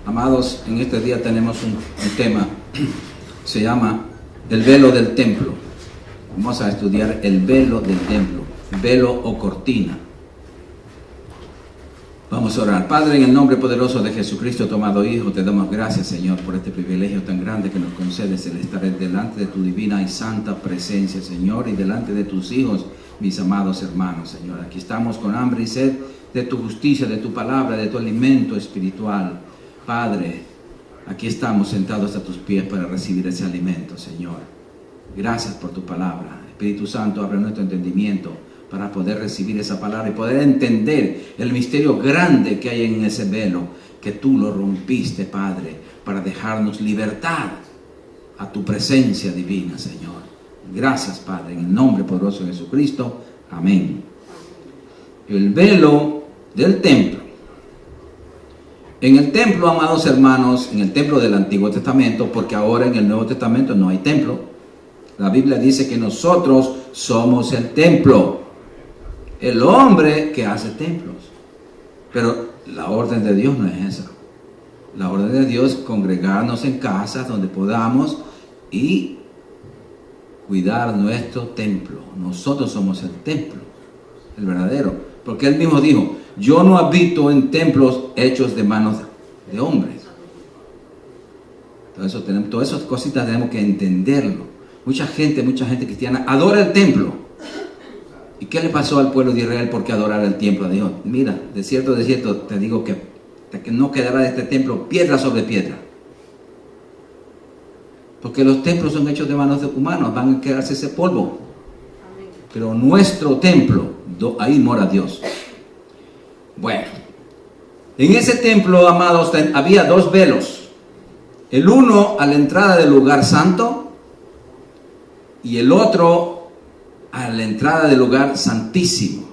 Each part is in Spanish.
Amados, en este día tenemos un tema, se llama el velo del templo. Vamos a estudiar el velo del templo, velo o cortina. Vamos a orar. Padre, en el nombre poderoso de Jesucristo, tu amado Hijo, te damos gracias, Señor, por este privilegio tan grande que nos concedes, el estar delante de tu divina y santa presencia, Señor, y delante de tus hijos, mis amados hermanos, Señor. Aquí estamos con hambre y sed de tu justicia, de tu palabra, de tu alimento espiritual. Padre, aquí estamos sentados a tus pies para recibir ese alimento, Señor. Gracias por tu palabra. Espíritu Santo, abre nuestro entendimiento para poder recibir esa palabra y poder entender el misterio grande que hay en ese velo, que tú lo rompiste, Padre, para dejarnos libertad a tu presencia divina, Señor. Gracias, Padre, en el nombre poderoso de Jesucristo. Amén. El velo del templo. En el templo, amados hermanos, en el templo del Antiguo Testamento, porque ahora en el Nuevo Testamento no hay templo, la Biblia dice que nosotros somos el templo, el hombre que hace templos. Pero la orden de Dios no es esa. La orden de Dios es congregarnos en casas donde podamos y cuidar nuestro templo. Nosotros somos el templo, el verdadero. Porque Él mismo dijo: yo no habito en templos hechos de manos de hombres. Todas esas cositas tenemos que entenderlo. Mucha gente cristiana adora el templo. ¿Y qué le pasó al pueblo de Israel por qué adorar el templo? Dijo: mira, de cierto te digo que no quedará de este templo piedra sobre piedra. Porque los templos son hechos de manos de humanos, van a quedarse ese polvo. Pero nuestro templo, ahí mora Dios. Bueno, en ese templo, amados, había dos velos. El uno a la entrada del lugar santo y el otro a la entrada del lugar santísimo.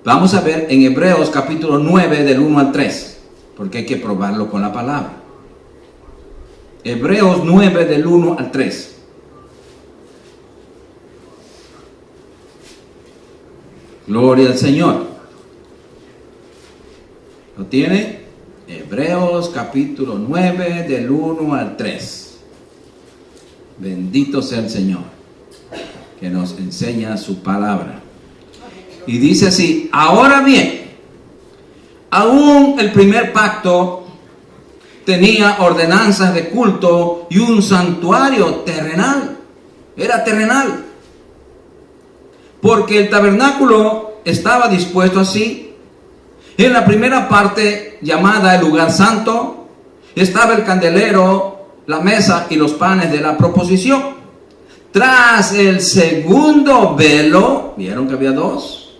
Vamos a ver en Hebreos capítulo 9 del 1 al 3, porque hay que probarlo con la palabra. Hebreos 9 del 1 al 3. Gloria al Señor. ¿Lo tiene? Hebreos capítulo 9 del 1 al 3. Bendito sea el Señor que nos enseña su palabra. Y dice así: ahora bien, aún el primer pacto tenía ordenanzas de culto y un santuario terrenal. Era terrenal. Porque el tabernáculo estaba dispuesto así. En la primera parte, llamada el lugar santo, estaba el candelero, la mesa y los panes de la proposición. Tras el segundo velo, ¿vieron que había dos?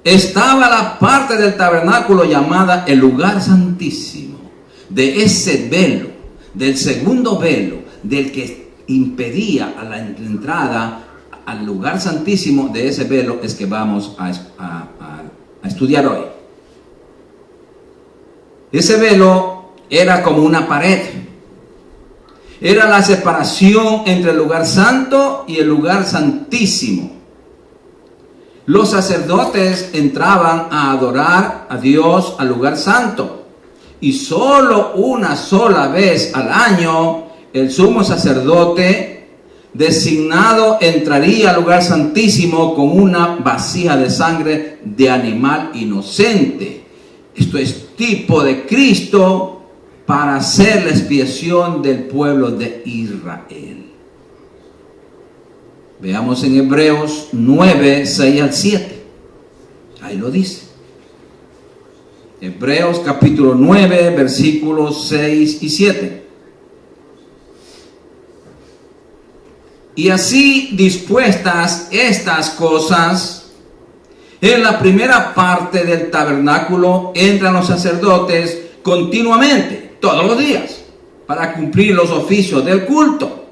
Estaba la parte del tabernáculo llamada el lugar santísimo. De ese velo, del segundo velo, del que impedía a la entrada al lugar santísimo, de ese velo es que vamos a estudiar hoy. Ese velo era como una pared. Era la separación entre el lugar santo y el lugar santísimo. Los sacerdotes entraban a adorar a Dios al lugar santo, y solo una sola vez al año el sumo sacerdote designado entraría al lugar santísimo con una vasija de sangre de animal inocente. Esto es tipo de Cristo para hacer la expiación del pueblo de Israel. Veamos en Hebreos 9, 6 al 7. Ahí lo dice. Hebreos capítulo 9, versículos 6 y 7. Y así dispuestas estas cosas, en la primera parte del tabernáculo entran los sacerdotes continuamente, todos los días, para cumplir los oficios del culto.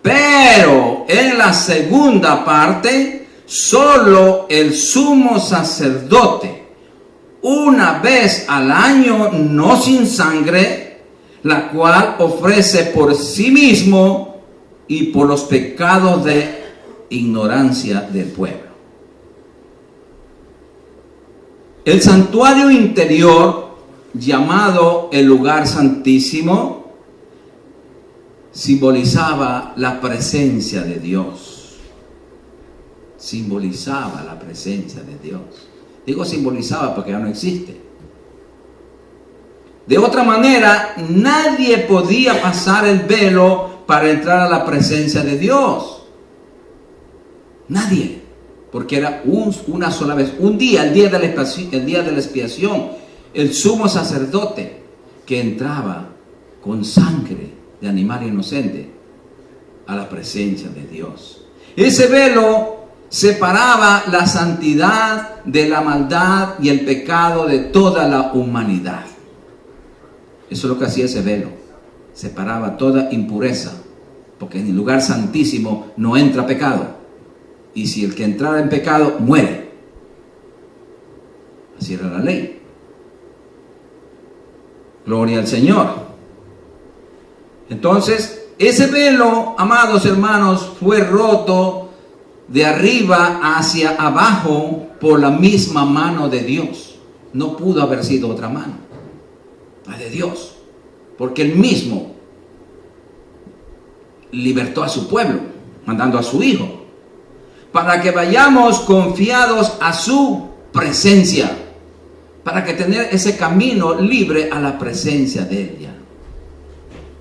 Pero en la segunda parte, solo el sumo sacerdote, una vez al año, no sin sangre, la cual ofrece por sí mismo y por los pecados de ignorancia del pueblo. El santuario interior, llamado el lugar santísimo, simbolizaba la presencia de Dios. Simbolizaba la presencia de Dios. Digo simbolizaba porque ya no existe. De otra manera, nadie podía pasar el velo para entrar a la presencia de Dios. Nadie. Porque era una sola vez, un día, el día de la expiación, el sumo sacerdote que entraba con sangre de animal inocente a la presencia de Dios. Ese velo separaba la santidad de la maldad y el pecado de toda la humanidad. Eso es lo que hacía ese velo. Separaba toda impureza, porque en el lugar santísimo no entra pecado. Y si el que entrara en pecado muere. Así era la ley. Gloria al Señor. Entonces, ese velo, amados hermanos, fue roto de arriba hacia abajo por la misma mano de Dios. No pudo haber sido otra mano, la de Dios, porque Él mismo libertó a su pueblo, mandando a su Hijo, para que vayamos confiados a su presencia, para que tener ese camino libre a la presencia de ella.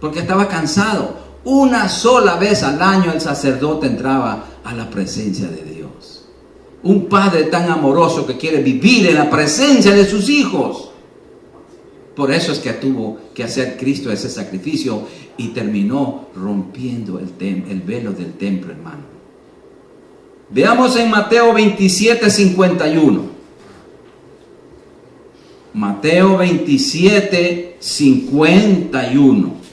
Porque estaba cansado. Una sola vez al año el sacerdote entraba a la presencia de Dios. Un padre tan amoroso que quiere vivir en la presencia de sus hijos. Por eso es que tuvo que hacer Cristo ese sacrificio y terminó rompiendo el velo del templo, hermano. Veamos en Mateo 27:51. Mateo 27:51.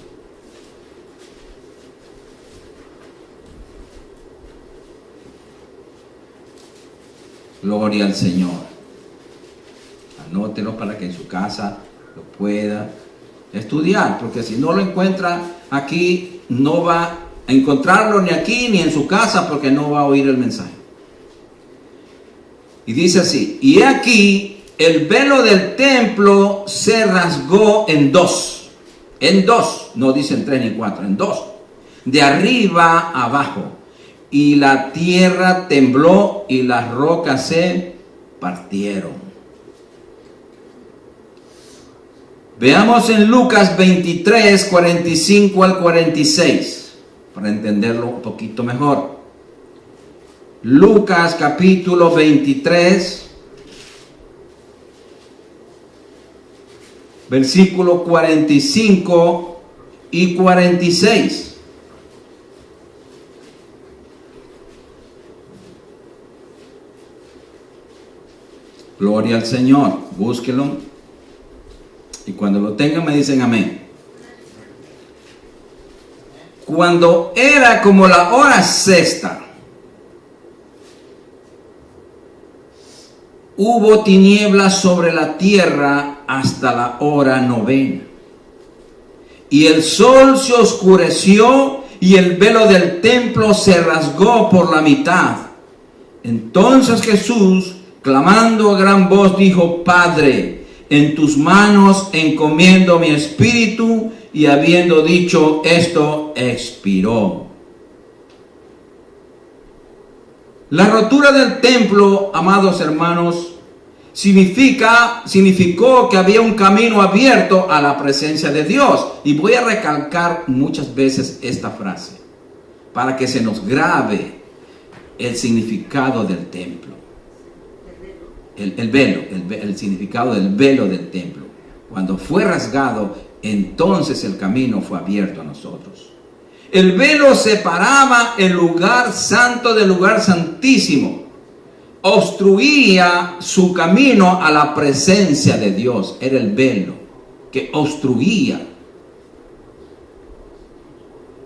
Gloria al Señor. Anótelo para que en su casa lo pueda estudiar, porque si no lo encuentra aquí, no va a encontrarlo ni aquí ni en su casa, porque no va a oír el mensaje. Y dice así: y he aquí, el velo del templo se rasgó en dos, no dicen 3 ni 4, en dos, de arriba a abajo, y la tierra tembló y las rocas se partieron. Veamos en Lucas 23, 45 al 46. Para entenderlo un poquito mejor. Lucas capítulo 23, versículo 45 y 46. Gloria al Señor. Búsquelo. Y cuando lo tengan me dicen amén. Cuando era como la hora sexta, hubo tinieblas sobre la tierra hasta la hora novena. Y el sol se oscureció y el velo del templo se rasgó por la mitad. Entonces Jesús, clamando a gran voz, dijo: Padre, en tus manos encomiendo mi espíritu. Y habiendo dicho esto, expiró. La rotura del templo, amados hermanos, significó que había un camino abierto a la presencia de Dios. Y voy a recalcar muchas veces esta frase para que se nos grabe el significado del templo. El significado del velo del templo. Cuando fue rasgado, entonces el camino fue abierto a nosotros. El velo separaba el lugar santo del lugar santísimo. Obstruía su camino a la presencia de Dios. Era el velo que obstruía.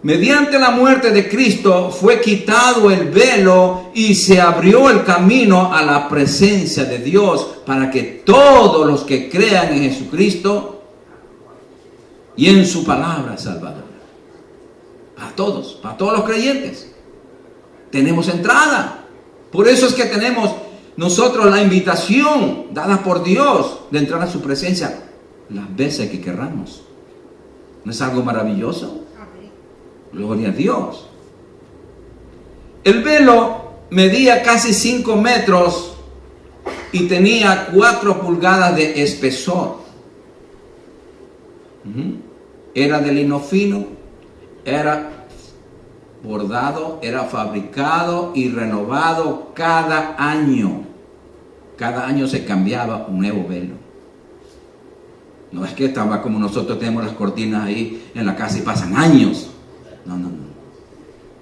Mediante la muerte de Cristo fue quitado el velo y se abrió el camino a la presencia de Dios para que todos los que crean en Jesucristo y en su palabra salvadora, para todos los creyentes, tenemos entrada. Por eso es que tenemos nosotros la invitación dada por Dios de entrar a su presencia las veces que querramos. ¿No es algo maravilloso? Gloria a Dios. El velo medía casi 5 metros y tenía 4 pulgadas de espesor. Era de lino fino, era bordado, era fabricado y renovado cada año. Cada año se cambiaba un nuevo velo. No es que estaba como nosotros tenemos las cortinas ahí en la casa y pasan años. No.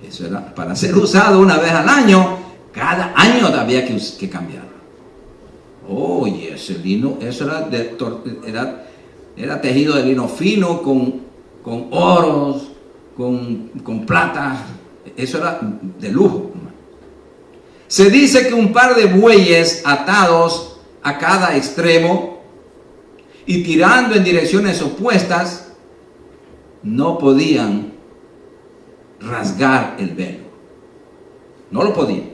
Eso era para ser usado una vez al año. Cada año había que cambiar. Oye, ese lino, eso era tejido de lino fino con oros, con plata. Eso era de lujo. Se dice que un par de bueyes atados a cada extremo y tirando en direcciones opuestas no podían rasgar el velo. No lo podían.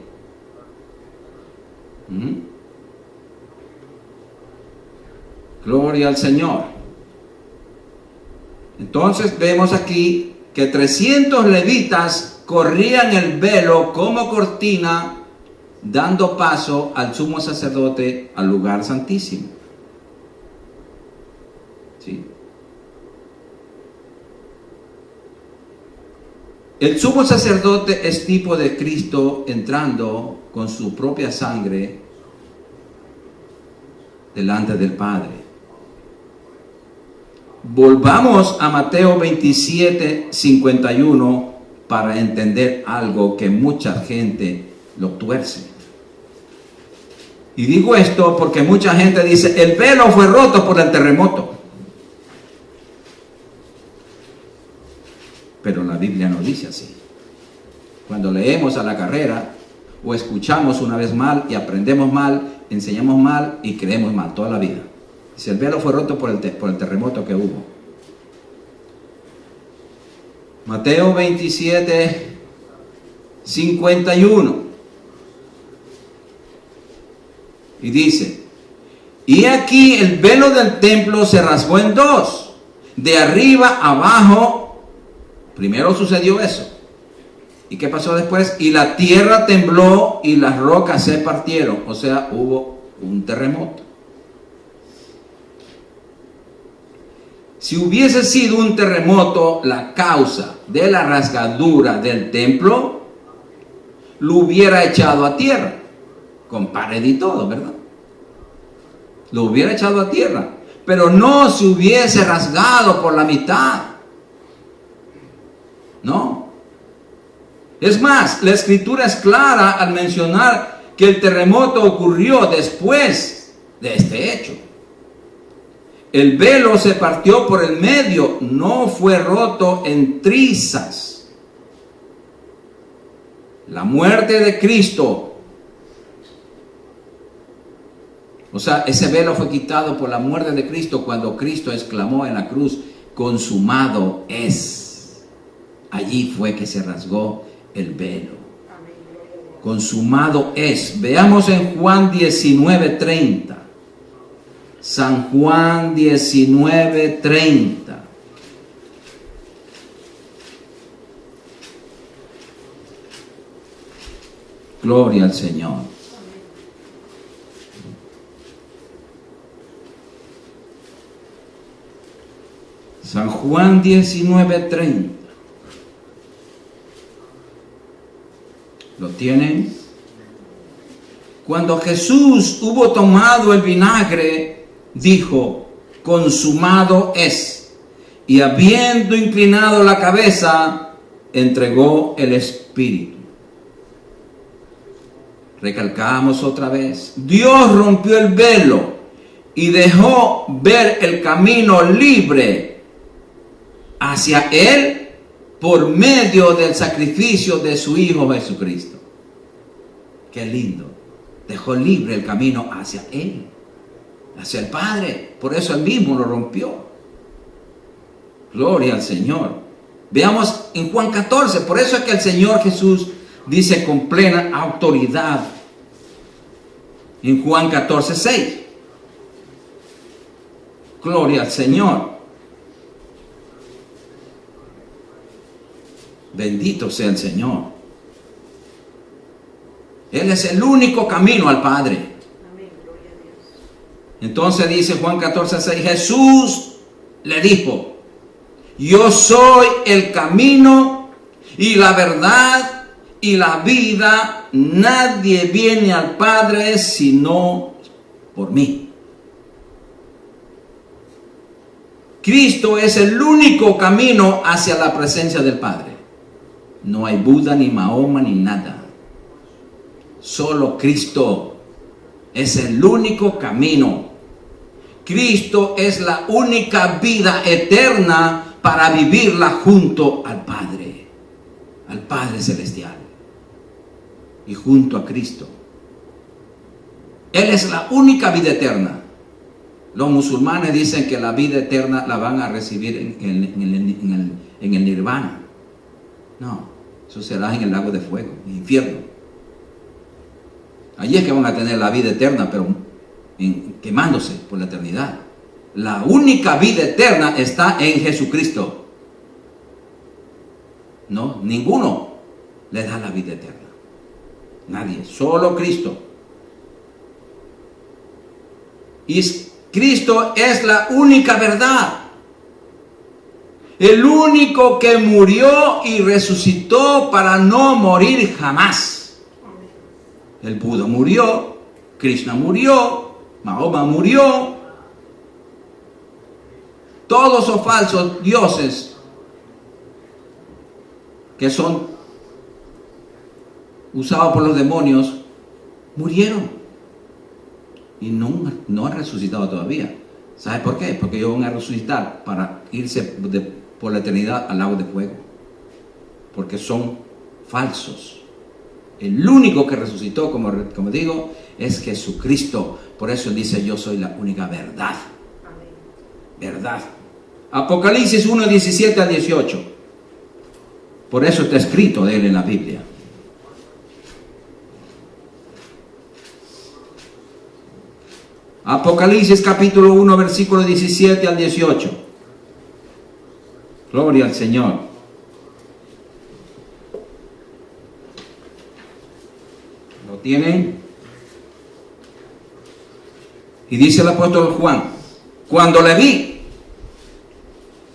Gloria al Señor. Entonces vemos aquí que 300 levitas corrían el velo como cortina, dando paso al sumo sacerdote al lugar santísimo. ¿Sí? El sumo sacerdote es tipo de Cristo entrando con su propia sangre delante del Padre. Volvamos a Mateo 27, 51 para entender algo que mucha gente lo tuerce. Y digo esto porque mucha gente dice, el velo fue roto por el terremoto. Pero la Biblia no dice así. Cuando leemos a la carrera o escuchamos una vez mal y aprendemos mal, enseñamos mal y creemos mal toda la vida. Dice, el velo fue roto por el terremoto que hubo. Mateo 27, 51. Y dice, y aquí el velo del templo se rasgó en dos, de arriba abajo. Primero sucedió eso. ¿Y qué pasó después? Y la tierra tembló y las rocas se partieron. O sea, hubo un terremoto. Si hubiese sido un terremoto la causa de la rasgadura del templo, lo hubiera echado a tierra, con pared y todo, ¿verdad? Lo hubiera echado a tierra, pero no se hubiese rasgado por la mitad. No. Es más, la escritura es clara al mencionar que el terremoto ocurrió después de este hecho. El velo se partió por el medio, no fue roto en trizas. La muerte de Cristo, o sea, ese velo fue quitado por la muerte de Cristo cuando Cristo exclamó en la cruz, consumado es. Allí fue que se rasgó el velo. Consumado es. Veamos en Juan 19:30. San Juan 19:30. Gloria al Señor. San Juan 19:30. ¿Lo tienen? Cuando Jesús hubo tomado el vinagre, dijo, consumado es. Y habiendo inclinado la cabeza, entregó el Espíritu. Recalcamos otra vez. Dios rompió el velo y dejó ver el camino libre hacia Él por medio del sacrificio de su Hijo Jesucristo. Qué lindo. Dejó libre el camino hacia Él, hacia el Padre. Por eso Él mismo lo rompió. Gloria al Señor. Veamos en Juan 14. Por eso es que el Señor Jesús dice con plena autoridad, En Juan 14:6. Gloria al Señor. Bendito sea el Señor. Él es el único camino al Padre. Amén, gloria a Dios. Entonces dice Juan 14:6, Jesús le dijo, yo soy el camino y la verdad y la vida. Nadie viene al Padre sino por mí. Cristo es el único camino hacia la presencia del Padre. No hay Buda, ni Mahoma, ni nada. Solo Cristo es el único camino. Cristo es la única vida eterna para vivirla junto al Padre Celestial. Y junto a Cristo. Él es la única vida eterna. Los musulmanes dicen que la vida eterna la van a recibir en el nirvana. No, eso será en el lago de fuego, en el infierno. Allí es que van a tener la vida eterna, pero quemándose por la eternidad. La única vida eterna está en Jesucristo. No, ninguno le da la vida eterna. Nadie, solo Cristo. Y Cristo es la única verdad. El único que murió y resucitó para no morir jamás. El Buda murió, Krishna murió, Mahoma murió. Todos esos falsos dioses que son usados por los demonios murieron. Y no han resucitado todavía. ¿Sabe por qué? Porque ellos van a resucitar para irse por la eternidad al lago de fuego. Porque son falsos. El único que resucitó, como digo, es Jesucristo. Por eso dice, yo soy la única verdad. Amén. Verdad. Apocalipsis 1, 17 al 18. Por eso está escrito de él en la Biblia. Apocalipsis capítulo 1, versículo 17 al 18. Gloria al Señor. ¿Lo tienen? Y dice el apóstol Juan, cuando le vi,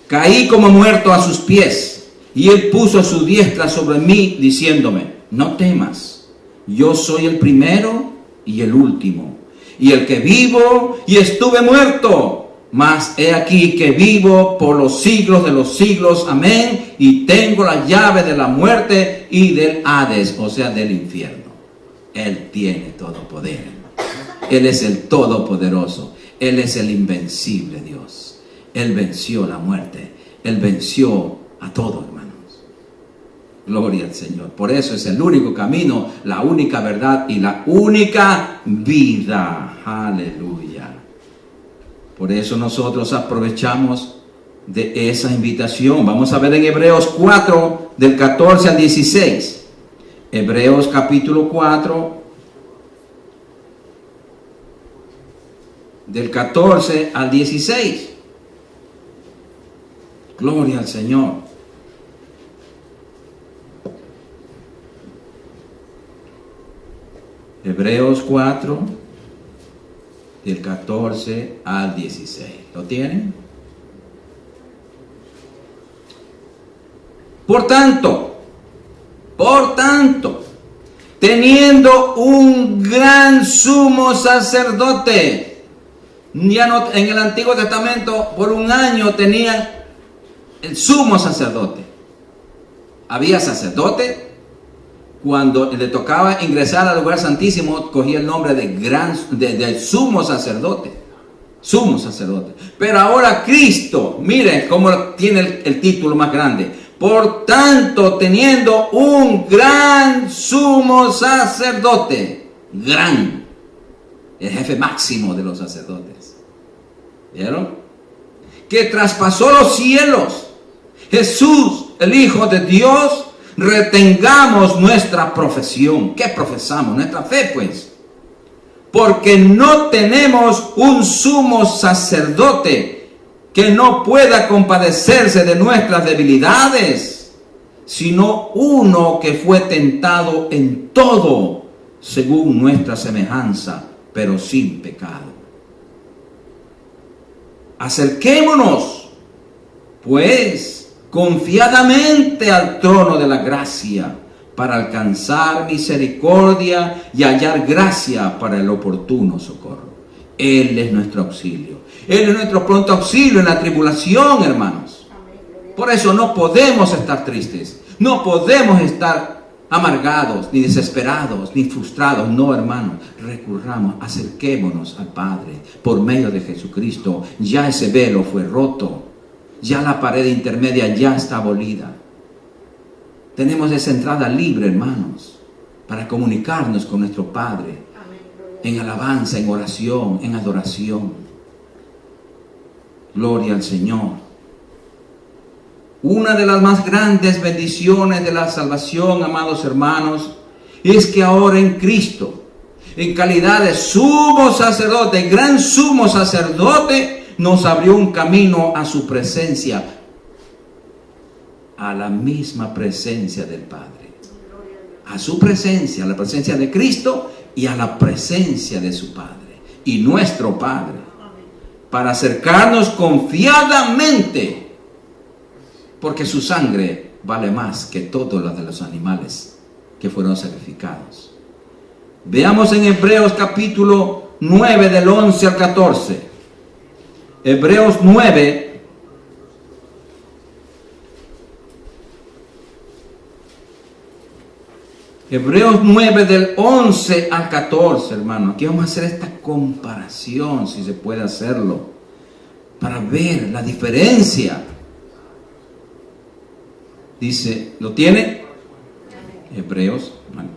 caí como muerto a sus pies, y él puso su diestra sobre mí, diciéndome, no temas, yo soy el primero y el último, y el que vivo y estuve muerto, mas he aquí que vivo por los siglos de los siglos, amén, y tengo la llave de la muerte y del Hades, o sea, del infierno. Él tiene todo poder. Él es el todopoderoso. Él es el invencible Dios. Él venció la muerte. Él venció a todos, hermanos. Gloria al Señor. Por eso es el único camino, la única verdad y la única vida. Aleluya. Por eso nosotros aprovechamos de esa invitación. Vamos a ver en Hebreos 4, del 14 al 16. Hebreos capítulo 4, del 14 al 16. Gloria al Señor. Hebreos 4, del 14 al 16. ¿Lo tienen? Por tanto, teniendo un gran sumo sacerdote, ya no, en el Antiguo Testamento por un año tenían el sumo sacerdote. Había sacerdote, cuando le tocaba ingresar al lugar santísimo, cogía el nombre de sumo sacerdote. Sumo sacerdote. Pero ahora Cristo, miren cómo tiene el título más grande. Por tanto, teniendo un gran sumo sacerdote, gran, el jefe máximo de los sacerdotes, ¿vieron? Que traspasó los cielos, Jesús, el Hijo de Dios, retengamos nuestra profesión. ¿Qué profesamos? Nuestra fe, pues. porque no tenemos un sumo sacerdote que no pueda compadecerse de nuestras debilidades, sino uno que fue tentado en todo, según nuestra semejanza, pero sin pecado. Acerquémonos, pues, confiadamente al trono de la gracia, para alcanzar misericordia y hallar gracia para el oportuno socorro. Él es nuestro auxilio. Él es nuestro pronto auxilio en la tribulación, hermanos. Por eso no podemos estar tristes. No podemos estar amargados, ni desesperados, ni frustrados. No, hermanos. Recurramos, acerquémonos al Padre por medio de Jesucristo. Ya ese velo fue roto. Ya la pared intermedia ya está abolida. Tenemos esa entrada libre, hermanos, para comunicarnos con nuestro Padre en alabanza, en oración, en adoración. Gloria al Señor. Una de las más grandes bendiciones de la salvación, amados hermanos, es que ahora en Cristo, en calidad de sumo sacerdote, gran sumo sacerdote, nos abrió un camino a su presencia, a la misma presencia del Padre, a su presencia, a la presencia de Cristo y a la presencia de su Padre y nuestro Padre, para acercarnos confiadamente, porque su sangre vale más que todas las de los animales que fueron sacrificados. Veamos en Hebreos capítulo 9 del 11 al 14. Hebreos 9. Hebreos 9 del 11 al 14, hermano. Aquí vamos a hacer esta comparación, si se puede hacerlo, para ver la diferencia. Dice, ¿lo tiene? Hebreos. Bueno.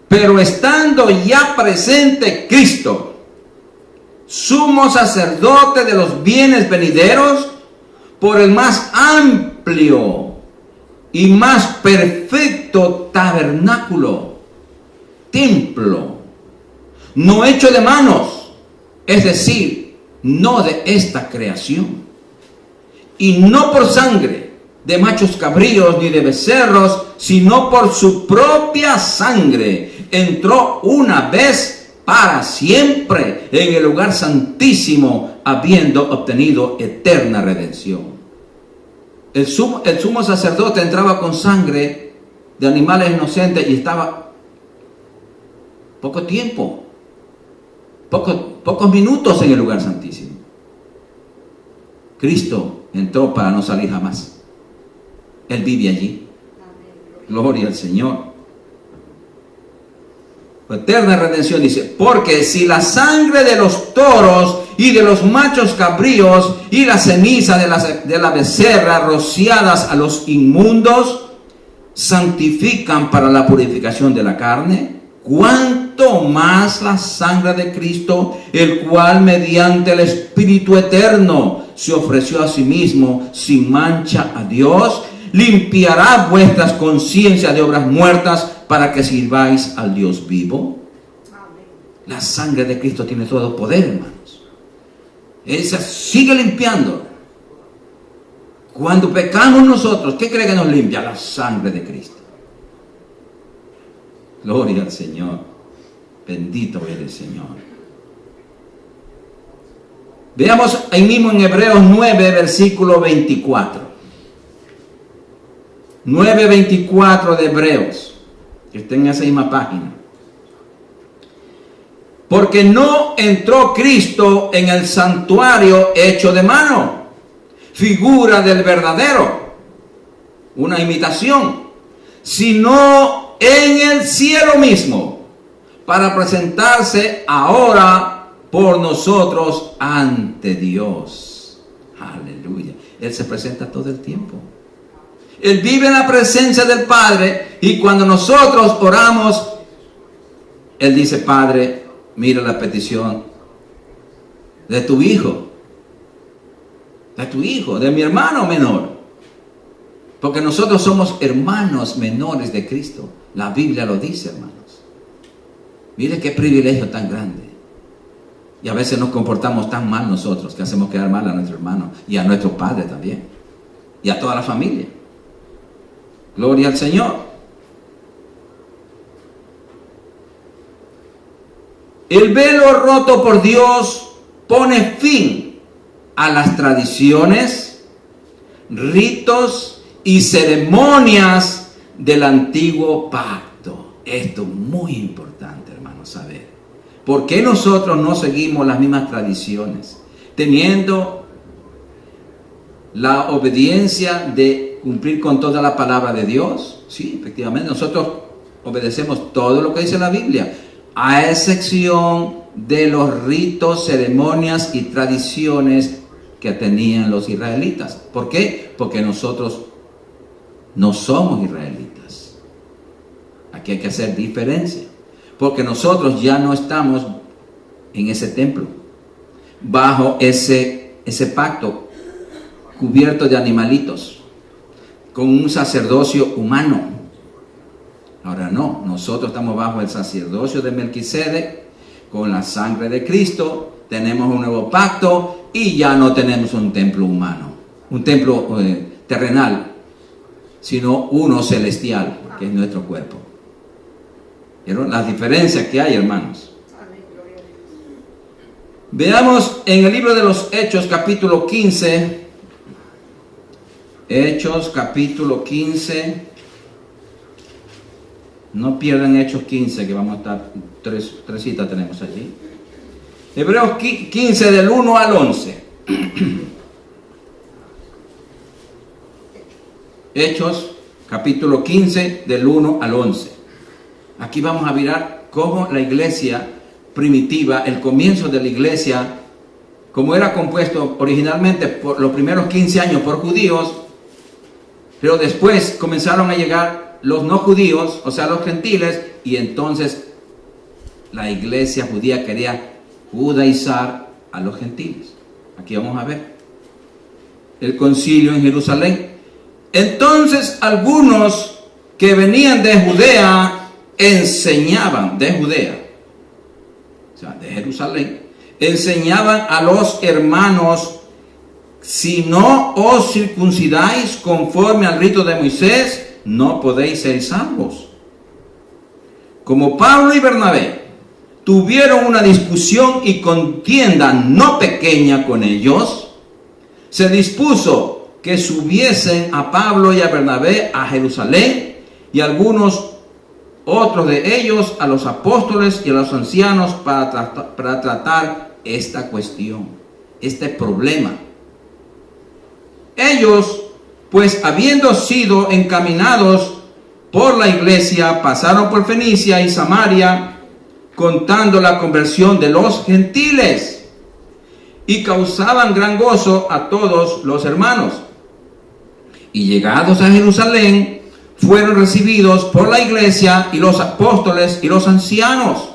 Pero estando ya presente Cristo, sumo sacerdote de los bienes venideros, por el más amplio y más perfecto tabernáculo, templo, no hecho de manos, es decir, no de esta creación, y no por sangre de machos cabríos ni de becerros, sino por su propia sangre, entró una vez para siempre en el lugar santísimo, habiendo obtenido eterna redención. El sumo sacerdote entraba con sangre de animales inocentes y estaba poco tiempo, pocos minutos en el lugar santísimo. Cristo entró para no salir jamás. Él vive allí. Gloria al Señor. Eterna redención, dice, porque si la sangre de los toros y de los machos cabríos y la ceniza de la becerra rociadas a los inmundos santifican para la purificación de la carne, cuánto más la sangre de Cristo, el cual mediante el Espíritu eterno se ofreció a sí mismo sin mancha a Dios, limpiará vuestras conciencias de obras muertas para que sirváis al Dios vivo. La sangre de Cristo tiene todo poder, hermanos. Él se sigue limpiando. Cuando pecamos nosotros, ¿qué cree que nos limpia? La sangre de Cristo. Gloria al Señor. Bendito eres, Señor. Veamos ahí mismo en Hebreos 9, versículo 24. 9:24 de Hebreos, que está en esa misma página. Porque no entró Cristo en el santuario hecho de mano, figura del verdadero, una imitación, sino en el cielo mismo, para presentarse ahora por nosotros ante Dios. Aleluya. Él se presenta todo el tiempo. Él vive en la presencia del Padre, y cuando nosotros oramos, Él dice: Padre, mira la petición de tu hijo, de mi hermano menor. Porque nosotros somos hermanos menores de Cristo. La Biblia lo dice, hermanos. Mire qué privilegio tan grande. Y a veces nos comportamos tan mal nosotros que hacemos quedar mal a nuestro hermano y a nuestro padre también. Y a toda la familia. Gloria al Señor. El velo roto por Dios pone fin a las tradiciones, ritos y ceremonias del antiguo pacto. Esto es muy importante, hermanos, saber. ¿Por qué nosotros no seguimos las mismas tradiciones? Teniendo la obediencia de cumplir con toda la palabra de Dios. Sí, efectivamente, nosotros obedecemos todo lo que dice la Biblia, a excepción de los ritos, ceremonias y tradiciones que tenían los israelitas. ¿Por qué? Porque nosotros no somos israelitas. Aquí hay que hacer diferencia. Porque nosotros ya no estamos en ese templo, bajo ese pacto cubierto de animalitos, con un sacerdocio humano. Ahora no, nosotros estamos bajo el sacerdocio de Melquisedec, con la sangre de Cristo, tenemos un nuevo pacto y ya no tenemos un templo humano, un templo terrenal, sino uno celestial, que es nuestro cuerpo. ¿Vieron las diferencias que hay, hermanos? Veamos en el libro de los Hechos, capítulo 15. Hechos, capítulo 15. No pierdan Hechos 15, que vamos a estar, tres citas tenemos allí. Hebreos 15, del 1 al 11. Hechos, capítulo 15, del 1 al 11. Aquí vamos a mirar cómo la iglesia primitiva, el comienzo de la iglesia, como era compuesto originalmente por los primeros 15 años por judíos, pero después comenzaron a llegar los no judíos, o sea, los gentiles, y entonces la iglesia judía quería judaizar a los gentiles. Aquí vamos a ver el concilio en Jerusalén. Entonces algunos que venían de Judea enseñaban, de Judea, o sea, de Jerusalén, enseñaban a los hermanos: si no os circuncidáis conforme al rito de Moisés, no podéis ser salvos. Como Pablo y Bernabé tuvieron una discusión y contienda no pequeña con ellos, se dispuso que subiesen a Pablo y a Bernabé a Jerusalén, y algunos otros de ellos a los apóstoles y a los ancianos para tratar esta cuestión, este problema. Ellos, pues, habiendo sido encaminados por la iglesia, pasaron por Fenicia y Samaria, contando la conversión de los gentiles, y causaban gran gozo a todos los hermanos. Y llegados a Jerusalén, fueron recibidos por la iglesia y los apóstoles y los ancianos,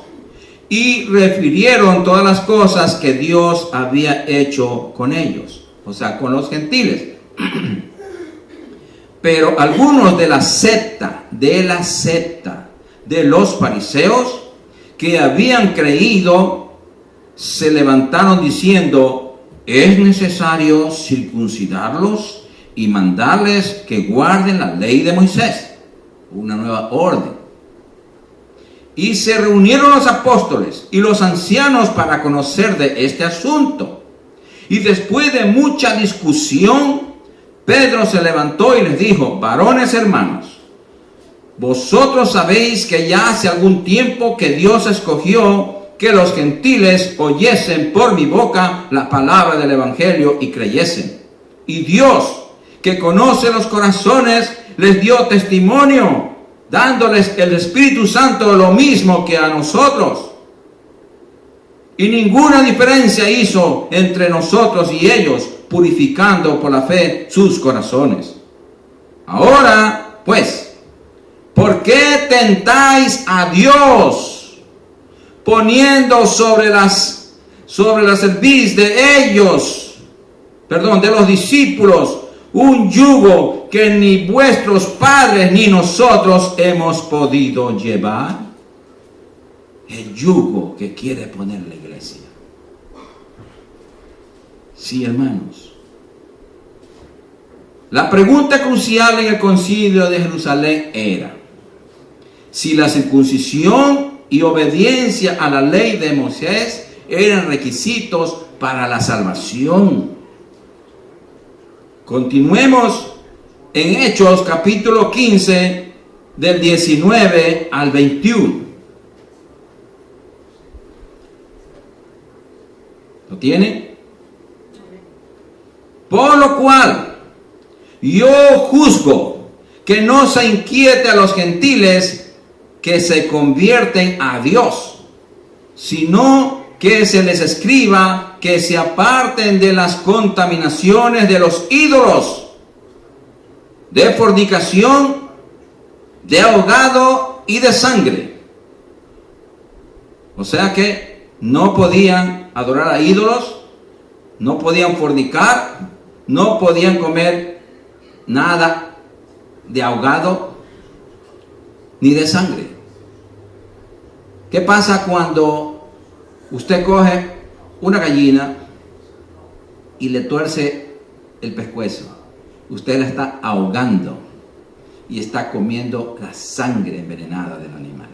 y refirieron todas las cosas que Dios había hecho con ellos, o sea, con los gentiles. Pero algunos de la secta de los fariseos que habían creído se levantaron diciendo: ¿es necesario circuncidarlos y mandarles que guarden la ley de Moisés? Una nueva orden. Y se reunieron los apóstoles y los ancianos para conocer de este asunto. Y después de mucha discusión, Pedro se levantó y les dijo: varones hermanos, vosotros sabéis que ya hace algún tiempo que Dios escogió que los gentiles oyesen por mi boca la palabra del evangelio y creyesen. Y Dios, que conoce los corazones, les dio testimonio, dándoles el Espíritu Santo lo mismo que a nosotros. Y ninguna diferencia hizo entre nosotros y ellos, purificando por la fe sus corazones. Ahora, pues, ¿por qué tentáis a Dios, poniendo sobre la cerviz de ellos, de los discípulos, un yugo que ni vuestros padres ni nosotros hemos podido llevar? el yugo que quiere poner la iglesia. Sí, hermanos. La pregunta crucial en el concilio de Jerusalén era si la circuncisión y obediencia a la ley de Moisés eran requisitos para la salvación. Continuemos en Hechos capítulo 15 del 19 al 21. ¿Lo tiene? Por lo cual yo juzgo que no se inquiete a los gentiles que se convierten a Dios, sino que se les escriba que se aparten de las contaminaciones de los ídolos, de fornicación, de ahogado y de sangre. O sea que no podían adorar a ídolos, no podían fornicar, no podían comer nada de ahogado ni de sangre. ¿Qué pasa cuando usted coge una gallina y le tuerce el pescuezo? Usted la está ahogando y está comiendo la sangre envenenada del animal.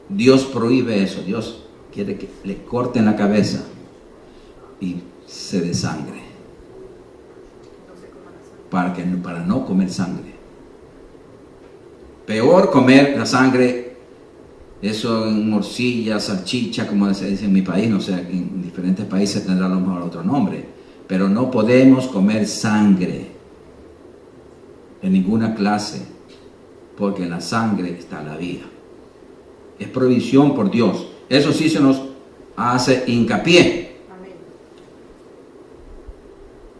Dios prohíbe eso. Dios quiere que le corten la cabeza y se desangre para no comer sangre. Peor comer la sangre, eso en morcilla, salchicha, como se dice en mi país, no sé, en diferentes países tendrá a lo mejor otro nombre, pero no podemos comer sangre de ninguna clase, porque en la sangre está la vida. Es provisión por Dios. Eso sí se nos hace hincapié.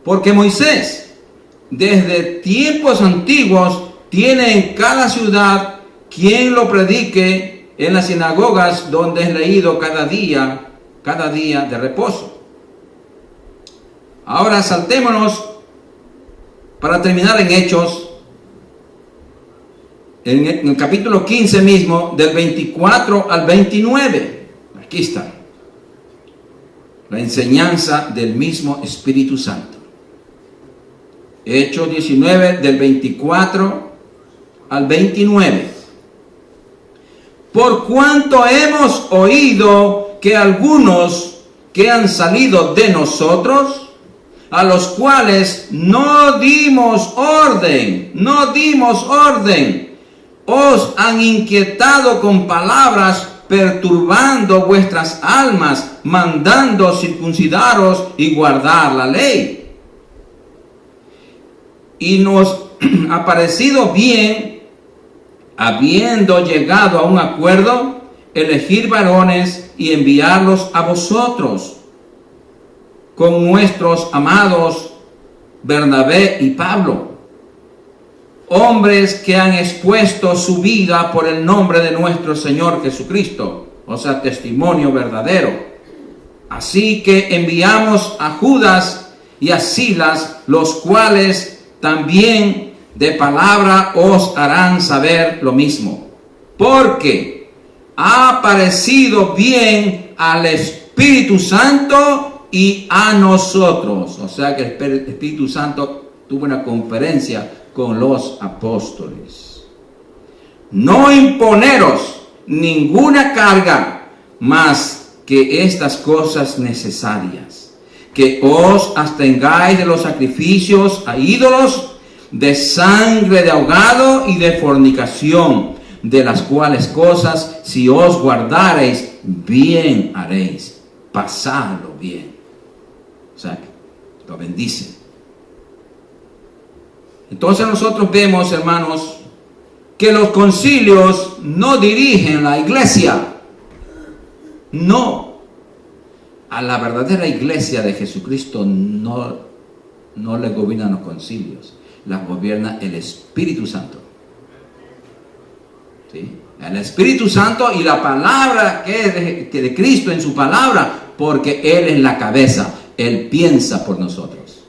Porque Moisés, desde tiempos antiguos, tiene en cada ciudad quien lo predique en las sinagogas donde es leído cada día de reposo. Ahora saltémonos para terminar en Hechos, en el capítulo 15 mismo, del 24 al 29. Aquí está la enseñanza del mismo Espíritu Santo. Hechos 19 del 24 al 29. Por cuanto hemos oído que algunos que han salido de nosotros, a los cuales no dimos orden, os han inquietado con palabras, perturbando vuestras almas, mandando circuncidaros y guardar la ley. Y nos ha parecido bien, habiendo llegado a un acuerdo, elegir varones y enviarlos a vosotros, con nuestros amados Bernabé y Pablo, hombres que han expuesto su vida por el nombre de nuestro Señor Jesucristo, o sea, testimonio verdadero. Así que enviamos a Judas y a Silas, los cuales también de palabra os harán saber lo mismo, porque ha parecido bien al Espíritu Santo y a nosotros. O sea que el Espíritu Santo tuvo una conferencia con los apóstoles. No imponeros ninguna carga más que estas cosas necesarias, que os abstengáis de los sacrificios a ídolos, de sangre de ahogado y de fornicación, de las cuales cosas si os guardareis, bien haréis. Pasadlo bien. O sea, lo bendice. Entonces nosotros vemos, hermanos, que los concilios no dirigen la iglesia. No. A la verdadera iglesia de Jesucristo no le gobiernan los concilios. La gobierna el Espíritu Santo. ¿Sí? El Espíritu Santo y la palabra que es de Cristo en su palabra, porque Él es la cabeza. Él piensa por nosotros.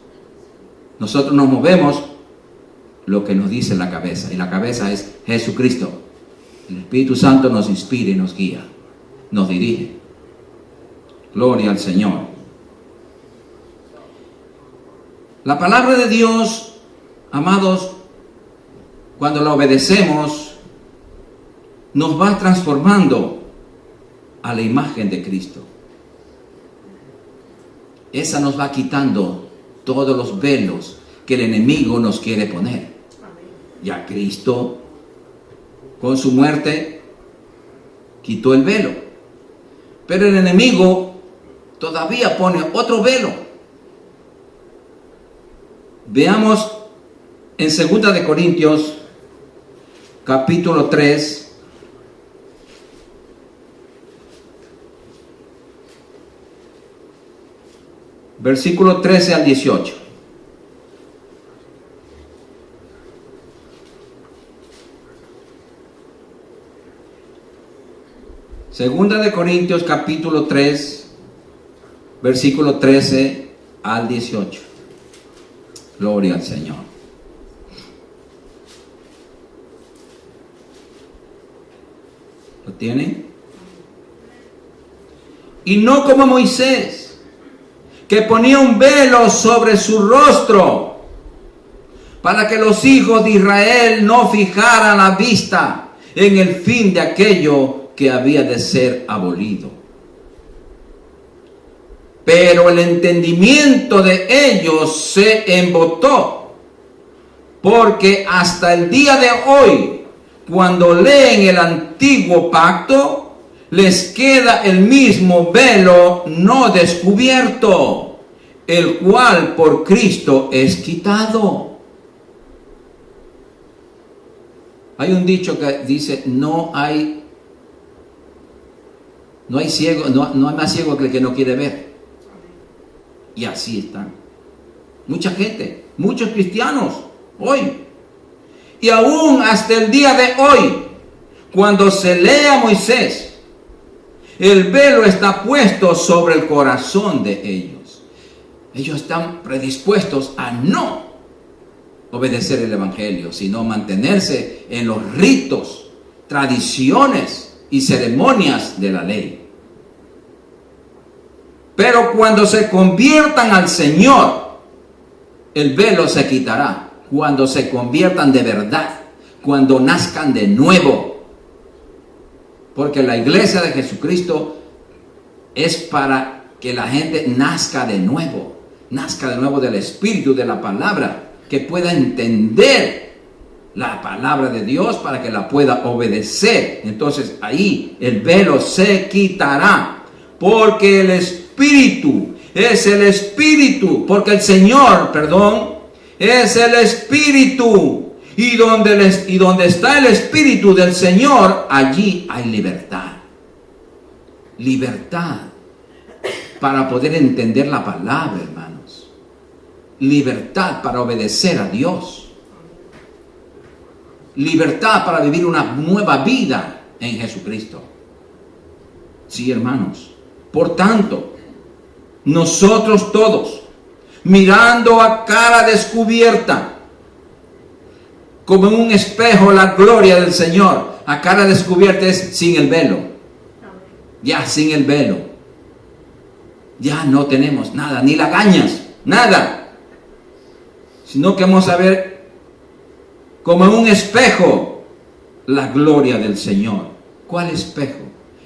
Nosotros nos movemos lo que nos dice la cabeza, y la cabeza es Jesucristo. El Espíritu Santo nos inspira y nos guía. nos dirige. Gloria al Señor. La palabra de Dios, amados, cuando la obedecemos, nos va transformando a la imagen de Cristo. Esa nos va quitando todos los velos que el enemigo nos quiere poner. Ya Cristo, con su muerte, quitó el velo. Pero el enemigo todavía pone otro velo. Veamos en 2 de Corintios, capítulo 3, versículo 13 al 18. Segunda de Corintios capítulo 3, versículo 13 al 18. Gloria al Señor. ¿Lo tienen? Y no como Moisés, que ponía un velo sobre su rostro, para que los hijos de Israel no fijaran la vista en el fin de aquello que había de ser abolido. Pero el entendimiento de ellos se embotó, porque hasta el día de hoy, cuando leen el antiguo pacto, les queda el mismo velo no descubierto, el cual por Cristo es quitado. Hay un dicho que dice, no hay ciego, no hay más ciego que el que no quiere ver. Y así están mucha gente, muchos cristianos hoy. Y aún hasta el día de hoy, cuando se lee a Moisés, el velo está puesto sobre el corazón de ellos. Ellos están predispuestos a no obedecer el evangelio, sino mantenerse en los ritos, tradiciones y ceremonias de la ley. Pero cuando se conviertan al Señor, el velo se quitará. Cuando se conviertan de verdad, cuando nazcan de nuevo. Porque la iglesia de Jesucristo es para que la gente nazca de nuevo del Espíritu, de la palabra, que pueda entender la palabra de Dios para que la pueda obedecer. Entonces ahí el velo se quitará, porque el Espíritu es el Espíritu, porque el Señor, es el Espíritu, y donde está el Espíritu del Señor, allí hay libertad. Libertad para poder entender la palabra, hermanos. Libertad para obedecer a Dios. Libertad para vivir una nueva vida en Jesucristo. Sí, hermanos. Por tanto, nosotros todos, mirando a cara descubierta, como en un espejo, la gloria del Señor. A cara descubierta es sin el velo. Ya sin el velo. Ya no tenemos nada, ni lagañas, nada. Sino que vamos a ver como en un espejo la gloria del Señor. ¿Cuál espejo?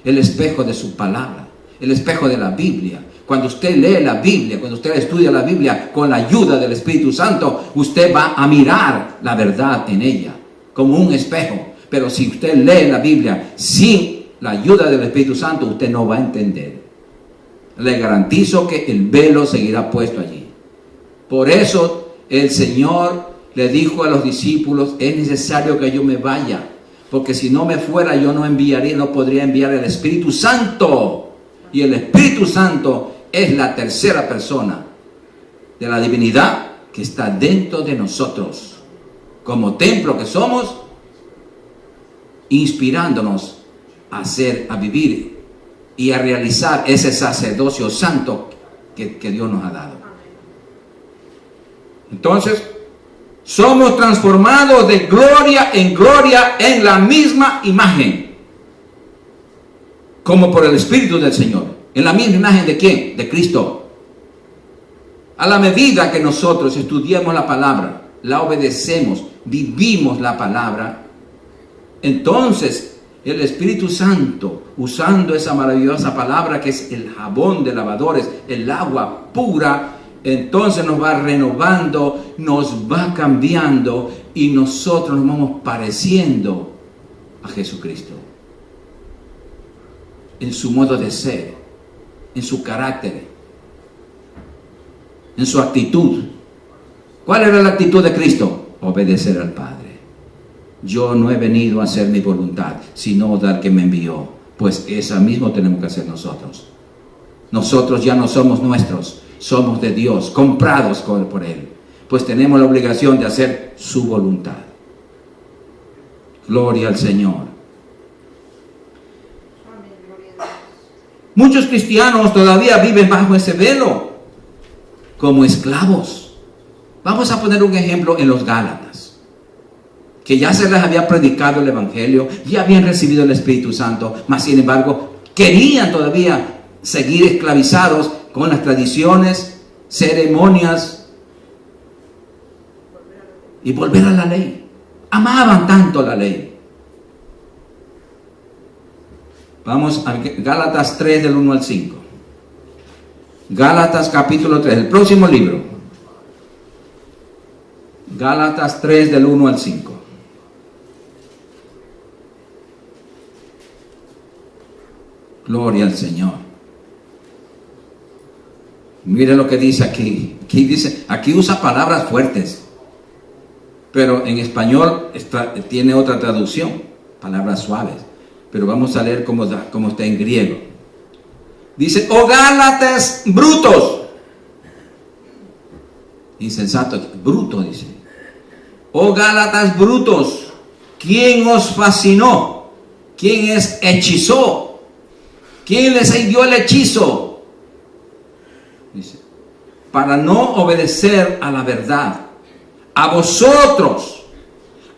El espejo de su palabra. El espejo de la Biblia. Cuando usted lee la Biblia, cuando usted estudia la Biblia con la ayuda del Espíritu Santo, usted va a mirar la verdad en ella, como un espejo. Pero si usted lee la Biblia sin la ayuda del Espíritu Santo, usted no va a entender. Le garantizo que el velo seguirá puesto allí. Por eso el Señor le dijo a los discípulos, es necesario que yo me vaya, porque si no me fuera yo no podría enviar el Espíritu Santo. Y el Espíritu Santo es la tercera persona de la divinidad que está dentro de nosotros, como templo que somos, inspirándonos a vivir y a realizar ese sacerdocio santo que Dios nos ha dado. Entonces, somos transformados de gloria en la misma imagen, como por el Espíritu del Señor. ¿En la misma imagen de quién? De Cristo. A la medida que nosotros estudiamos la palabra, la obedecemos, vivimos la palabra, entonces el Espíritu Santo, usando esa maravillosa palabra que es el jabón de lavadores, el agua pura, entonces nos va renovando, nos va cambiando y nosotros nos vamos pareciendo a Jesucristo. En su modo de ser, en su carácter, en su actitud. ¿Cuál era la actitud de Cristo? Obedecer al Padre. Yo no he venido a hacer mi voluntad, sino dar que me envió. Pues esa mismo tenemos que hacer nosotros. Nosotros ya no somos nuestros, somos de Dios, comprados por Él. Pues tenemos la obligación de hacer su voluntad. Gloria al Señor. Muchos cristianos todavía viven bajo ese velo, como esclavos. Vamos a poner un ejemplo en los Gálatas, que ya se les había predicado el Evangelio, ya habían recibido el Espíritu Santo, mas sin embargo querían todavía seguir esclavizados con las tradiciones, ceremonias y volver a la ley. Amaban tanto la ley. Vamos a Gálatas 3 del 1 al 5. Gálatas capítulo 3, el próximo libro. Gálatas 3 del 1 al 5. Gloria al Señor. Mire lo que dice aquí. Aquí usa palabras fuertes, pero en español tiene otra traducción, palabras suaves. Pero vamos a leer cómo está en griego. Dice: oh Gálatas brutos. Insensato, bruto dice. Oh Gálatas brutos, ¿quién os fascinó? ¿Quién les hechizó? ¿Quién les dio el hechizo? Dice: para no obedecer a la verdad, a vosotros,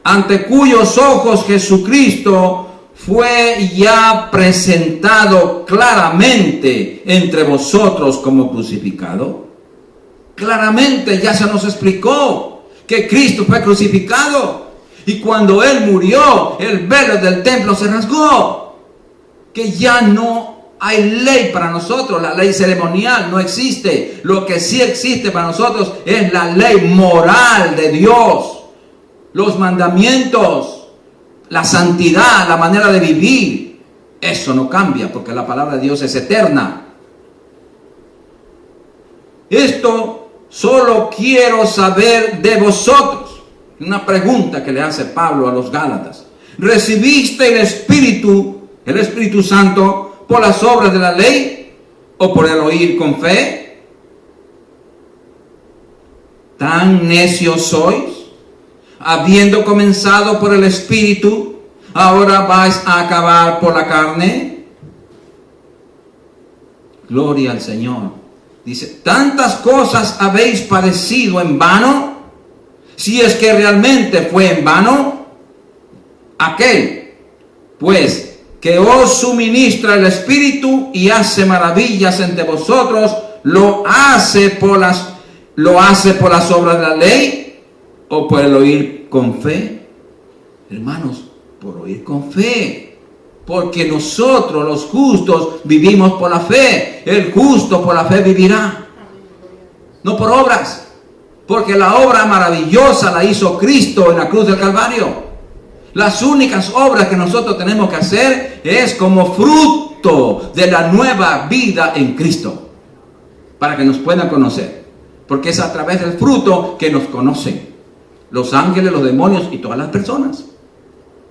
ante cuyos ojos Jesucristo fue ya presentado claramente entre vosotros como crucificado. Claramente ya se nos explicó que Cristo fue crucificado, y cuando Él murió, el velo del templo se rasgó, que ya no hay ley para nosotros. La ley ceremonial no existe. Lo que sí existe para nosotros es la ley moral de Dios, los mandamientos, la santidad, la manera de vivir. Eso no cambia, porque la palabra de Dios es eterna. Esto solo quiero saber de vosotros. Una pregunta que le hace Pablo a los Gálatas: ¿recibiste el Espíritu Santo por las obras de la ley o por el oír con fe? ¿Tan necios sois? Habiendo comenzado por el Espíritu, ¿ahora vais a acabar por la carne? Gloria al Señor. Dice: tantas cosas habéis padecido en vano, si es que realmente fue en vano. Aquel, pues, que os suministra el Espíritu y hace maravillas entre vosotros, ¿lo hace por las obras de la ley o por el oír con fe? Hermanos, por oír con fe. Porque nosotros los justos vivimos por la fe. El justo por la fe vivirá, no por obras, porque la obra maravillosa la hizo Cristo en la cruz del Calvario. Las únicas obras que nosotros tenemos que hacer es como fruto de la nueva vida en Cristo, para que nos puedan conocer, porque es a través del fruto que nos conocen los ángeles, los demonios y todas las personas.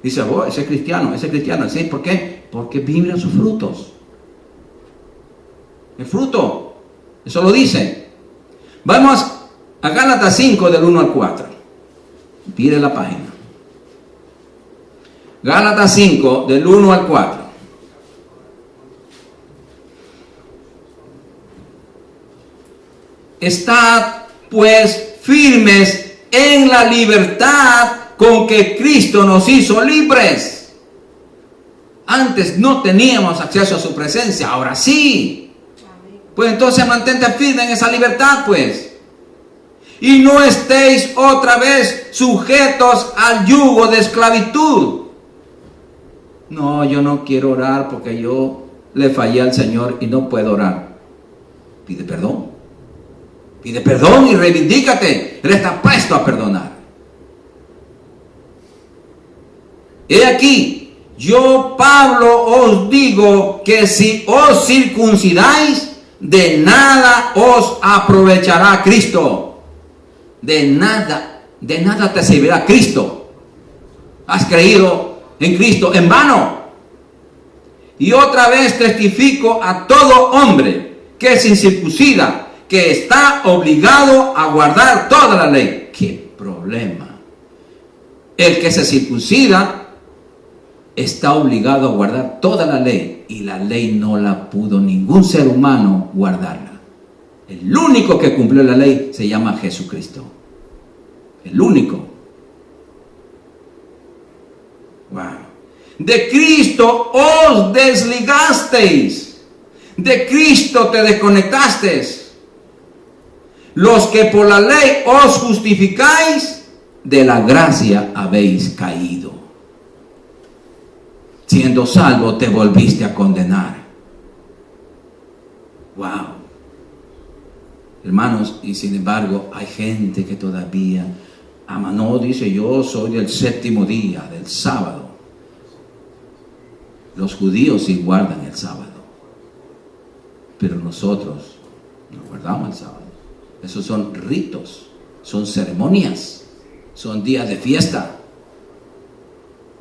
Dice: oh, ese es cristiano. ¿Sí? ¿Por qué? Porque viven sus frutos. El fruto, eso lo dice. Vamos a Gálatas 5 del 1 al 4. Pide la página. Gálatas 5 del 1 al 4. Estad pues firmes en la libertad con que Cristo nos hizo libres. Antes no teníamos acceso a su presencia, ahora sí. Amén. Pues entonces mantente firme en esa libertad, pues. Y no estéis otra vez sujetos al yugo de esclavitud. No, yo no quiero orar porque yo le fallé al Señor y no puedo orar. Pide perdón. Pide perdón y reivindícate. Él está presto a perdonar. He aquí, yo Pablo os digo que si os circuncidáis, de nada os aprovechará Cristo. De nada te servirá Cristo. Has creído en Cristo en vano. Y otra vez testifico a todo hombre que se incircuncida, que está obligado a guardar toda la ley. ¡Qué problema! El que se circuncida está obligado a guardar toda la ley, y la ley no la pudo ningún ser humano guardarla. El único que cumplió la ley se llama Jesucristo. El único. Wow. De Cristo os desligasteis. De Cristo te desconectasteis. Los que por la ley os justificáis, de la gracia habéis caído. Siendo salvo, te volviste a condenar. Wow. Hermanos, y sin embargo, hay gente que todavía ama. No, dice, yo soy del séptimo día, del sábado. Los judíos sí guardan el sábado, pero nosotros no guardamos el sábado. Esos son ritos, son ceremonias, son días de fiesta.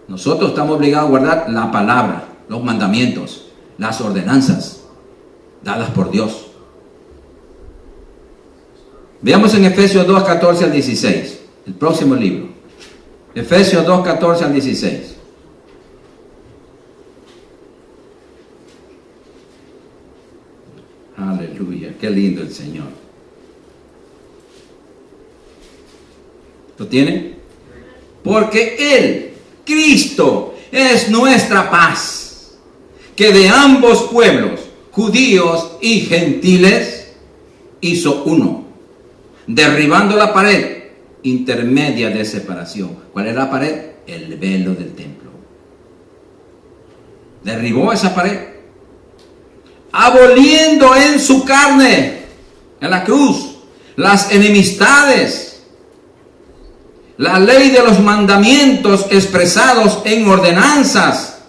Nosotros estamos obligados a guardar la palabra, los mandamientos, las ordenanzas dadas por Dios. Veamos en Efesios 2, 14 al 16, el próximo libro. Efesios 2, 14 al 16. Aleluya, qué lindo el Señor. ¿Lo tienen? Porque Él, Cristo, es nuestra paz, que de ambos pueblos, judíos y gentiles, hizo uno, derribando la pared intermedia de separación. ¿Cuál es la pared? El velo del templo. Derribó esa pared, aboliendo en su carne, en la cruz, las enemistades, la ley de los mandamientos expresados en ordenanzas,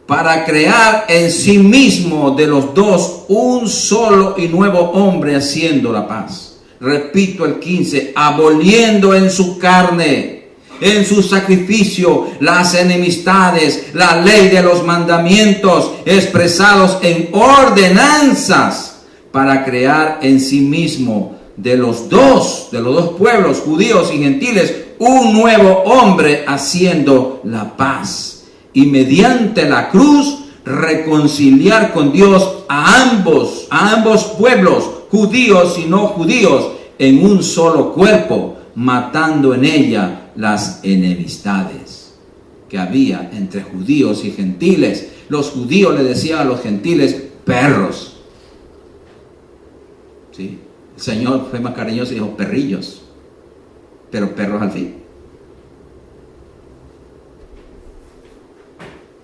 para crear en sí mismo de los dos un solo y nuevo hombre, haciendo la paz. Repito el 15, aboliendo en su carne, en su sacrificio, las enemistades, la ley de los mandamientos expresados en ordenanzas, para crear en sí mismo de los dos pueblos, judíos y gentiles, un nuevo hombre, haciendo la paz, y mediante la cruz reconciliar con Dios a ambos pueblos, judíos y no judíos, en un solo cuerpo, matando en ella las enemistades que había entre judíos y gentiles. Los judíos le decían a los gentiles perros. ¿Sí? El Señor fue más cariñoso y dijo perrillos, pero perros al fin.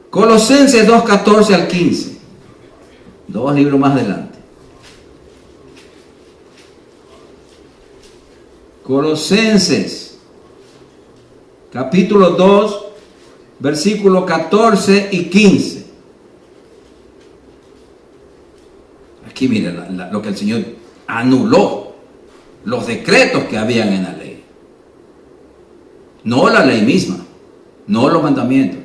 Colosenses 2, 14 al 15. 2 libros más adelante. Colosenses, capítulo 2, versículos 14 y 15. Aquí miren lo que el Señor anuló, los decretos que habían en la ley. No la ley misma, no los mandamientos,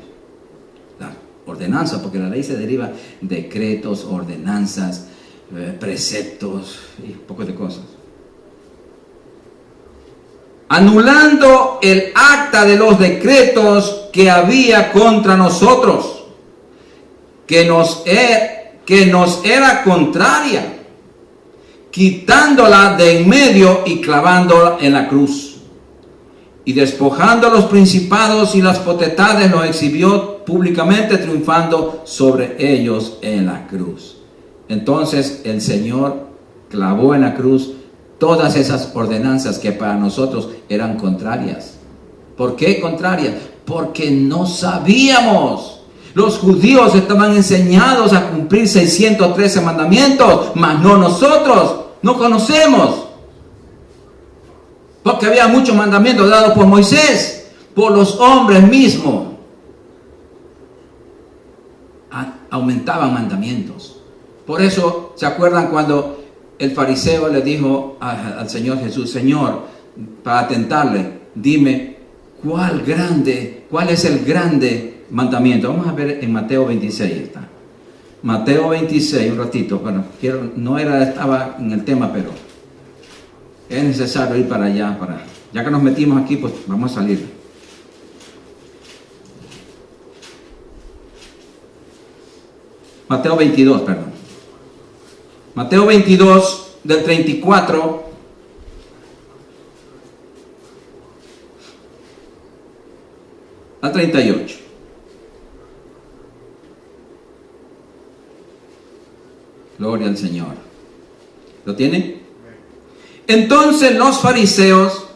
la ordenanza, porque la ley se deriva de decretos, ordenanzas, preceptos y un poco de cosas. Anulando el acta de los decretos que había contra nosotros, que nos era contraria, quitándola de en medio y clavándola en la cruz. Y despojando a los principados y las potestades, los exhibió públicamente, triunfando sobre ellos en la cruz. Entonces el Señor clavó en la cruz todas esas ordenanzas que para nosotros eran contrarias. ¿Por qué contrarias? Porque no sabíamos. Los judíos estaban enseñados a cumplir 613 mandamientos, mas no nosotros, no conocemos. Porque había muchos mandamientos dados por Moisés, por los hombres mismos. Aumentaban mandamientos. Por eso, ¿se acuerdan cuando el fariseo le dijo al Señor Jesús: Señor, para tentarle, dime, ¿cuál es el grande mandamiento? Vamos a ver en Mateo 26 está. Mateo 26, un ratito, bueno, estaba en el tema, pero es necesario ir para allá, ya que nos metimos aquí, pues vamos a salir. Mateo 22, perdón. Mateo 22, del 34 al 38. Gloria al Señor. ¿Lo tiene? Entonces los fariseos,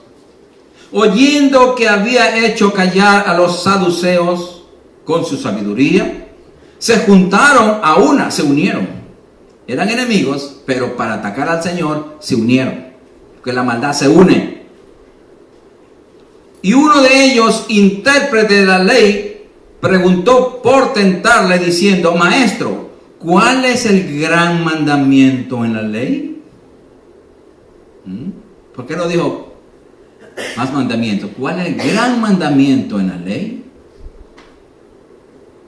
oyendo que había hecho callar a los saduceos con su sabiduría, se juntaron se unieron. Eran enemigos, pero para atacar al Señor se unieron, porque la maldad se une. Y uno de ellos, intérprete de la ley, preguntó por tentarle diciendo: Maestro, ¿cuál es el gran mandamiento en la ley? ¿Por qué no dijo más mandamientos? ¿Cuál es el gran mandamiento en la ley?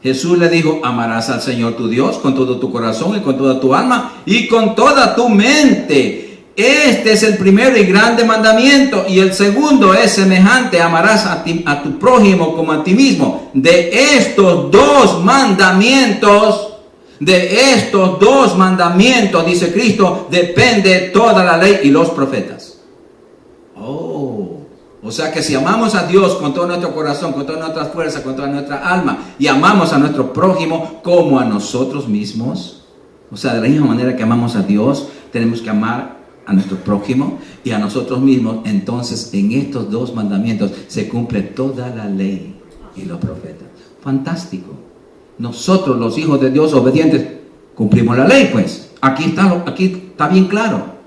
Jesús le dijo: amarás al Señor tu Dios con todo tu corazón y con toda tu alma y con toda tu mente. Este es el primero y grande mandamiento, y el segundo es semejante: amarás a tu prójimo como a ti mismo. De estos dos mandamientos, dice Cristo, depende toda la ley y los profetas. O sea que si amamos a Dios con todo nuestro corazón, con toda nuestra fuerza, con toda nuestra alma, y amamos a nuestro prójimo como a nosotros mismos, o sea, de la misma manera que amamos a Dios, tenemos que amar a nuestro prójimo y a nosotros mismos. Entonces, en estos dos mandamientos se cumple toda la ley y los profetas. Fantástico. Nosotros, los hijos de Dios obedientes, cumplimos la ley, pues. Aquí está bien claro.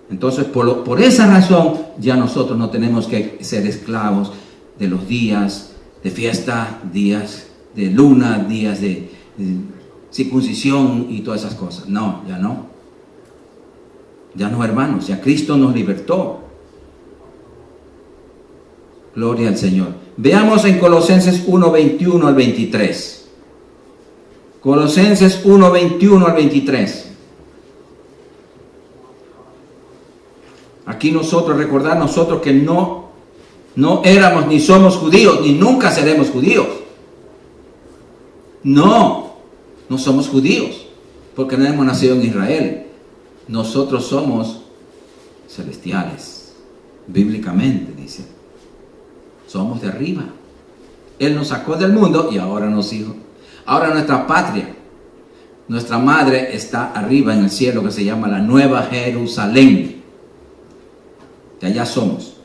Entonces, por esa razón, ya nosotros no tenemos que ser esclavos de los días de fiesta, días de luna, días de circuncisión y todas esas cosas. No, ya no. Ya no, hermanos, ya Cristo nos libertó. Gloria al Señor. Veamos en Colosenses 1, 21 al 23. Colosenses 1, 21 al 23. Aquí recordar nosotros que no éramos ni somos judíos, ni nunca seremos judíos. No somos judíos, porque no hemos nacido en Israel. Nosotros somos celestiales, bíblicamente dice. Somos de arriba. Él nos sacó del mundo y ahora nos hizo. Ahora nuestra patria, nuestra madre está arriba en el cielo, que se llama la Nueva Jerusalén. De allá somos.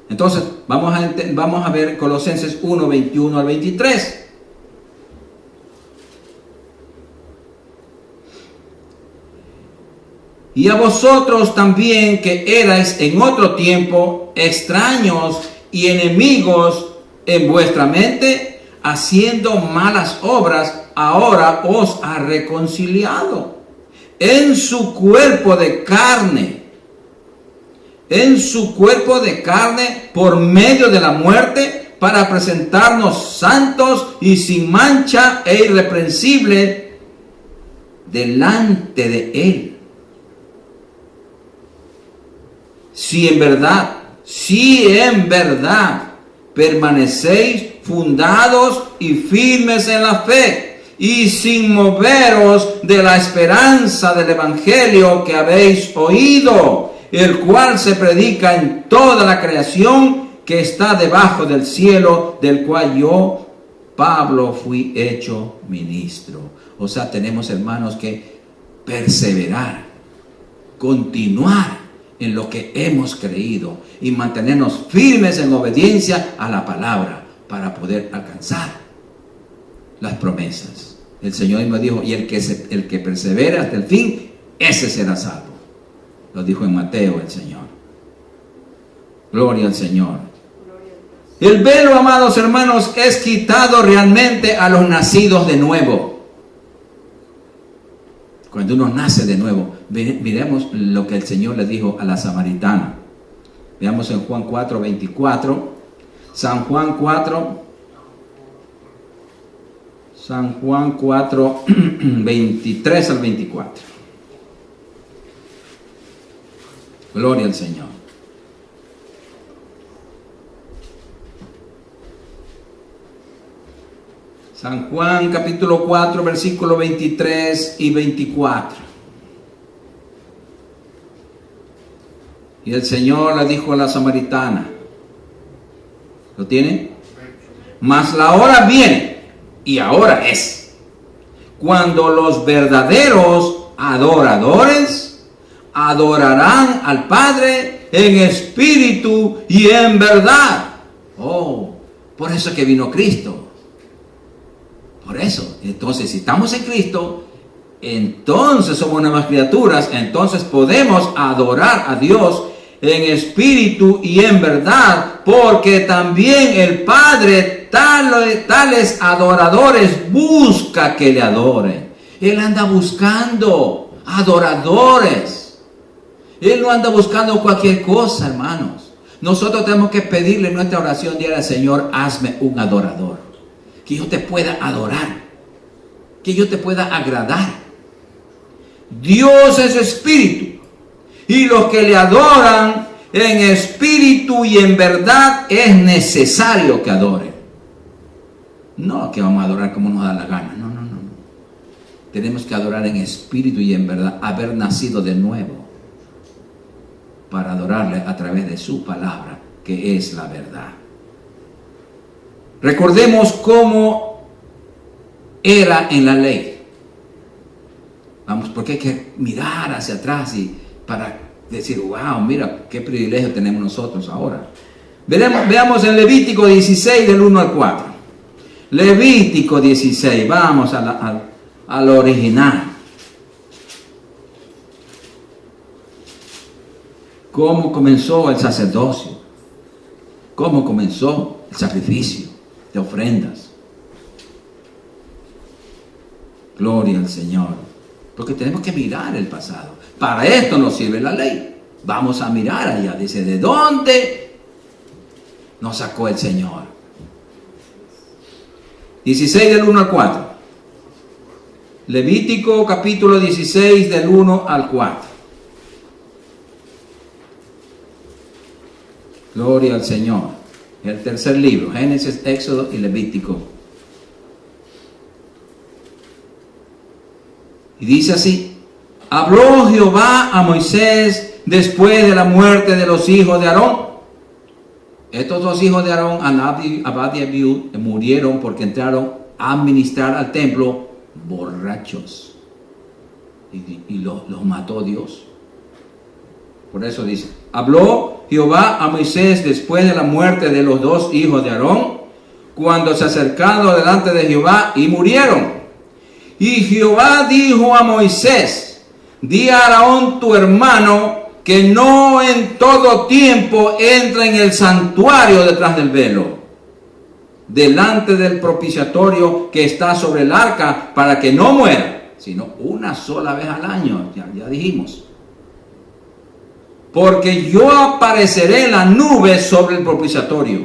Entonces, vamos a ver Colosenses 1, 21 al 23. Y a vosotros también, que erais en otro tiempo extraños y enemigos en vuestra mente, haciendo malas obras, ahora os ha reconciliado en su cuerpo de carne. Por medio de la muerte, para presentarnos santos y sin mancha e irreprensible delante de Él. Si en verdad permanecéis fundados y firmes en la fe, y sin moveros de la esperanza del Evangelio que habéis oído, el cual se predica en toda la creación que está debajo del cielo, del cual yo, Pablo, fui hecho ministro. O sea, tenemos, hermanos, que perseverar, continuar en lo que hemos creído y mantenernos firmes en obediencia a la palabra para poder alcanzar las promesas. El Señor me dijo, y el que persevera hasta el fin, ese será salvo. Lo dijo en Mateo el Señor. Gloria al Señor. El velo, amados hermanos, es quitado realmente a los nacidos de nuevo. Cuando uno nace de nuevo, miremos lo que el Señor le dijo a la samaritana. Veamos en Juan 4, 24. San Juan 4, 23 al 24. Gloria al Señor. San Juan capítulo 4, versículo 23 y 24. Y el Señor le dijo a la samaritana, ¿lo tiene? Mas la hora viene, y ahora es, cuando los verdaderos adoradores adorarán al Padre en espíritu y en verdad. Oh, por eso es que vino Cristo. Por eso, entonces, si estamos en Cristo, entonces somos nuevas criaturas, entonces podemos adorar a Dios en espíritu y en verdad, porque también el Padre tales adoradores busca que le adoren. Él anda buscando adoradores. Él no anda buscando cualquier cosa, hermanos. Nosotros tenemos que pedirle en nuestra oración diaria al Señor, hazme un adorador. Que yo te pueda adorar, que yo te pueda agradar. Dios es espíritu, y los que le adoran en espíritu y en verdad es necesario que adoren. No que vamos a adorar como nos da la gana, no. Tenemos que adorar en espíritu y en verdad, haber nacido de nuevo, para adorarle a través de su palabra, que es la verdad. Recordemos cómo era en la ley. Vamos, porque hay que mirar hacia atrás y para decir, wow, mira qué privilegio tenemos nosotros ahora. Veamos en Levítico 16 del 1 al 4. Levítico 16, vamos al original. ¿Cómo comenzó el sacerdocio? ¿Cómo comenzó el sacrificio de ofrendas? Gloria al Señor. Porque tenemos que mirar el pasado. Para esto nos sirve la ley. Vamos a mirar allá. Dice, ¿de dónde nos sacó el Señor? 16 del 1 al 4. Levítico capítulo 16 del 1 al 4. Gloria al Señor. El tercer libro, Génesis, Éxodo y Levítico. Y dice así: habló Jehová a Moisés después de la muerte de los hijos de Aarón. Estos dos hijos de Aarón, Nadab y Abiú, murieron porque entraron a ministrar al templo borrachos. Y los mató Dios. Por eso dice, habló Jehová a Moisés después de la muerte de los dos hijos de Aarón, cuando se acercaron delante de Jehová y murieron. Y Jehová dijo a Moisés, di a Aarón tu hermano que no en todo tiempo entre en el santuario detrás del velo, delante del propiciatorio que está sobre el arca, para que no muera, sino una sola vez al año, ya dijimos. Porque yo apareceré en la nube sobre el propiciatorio.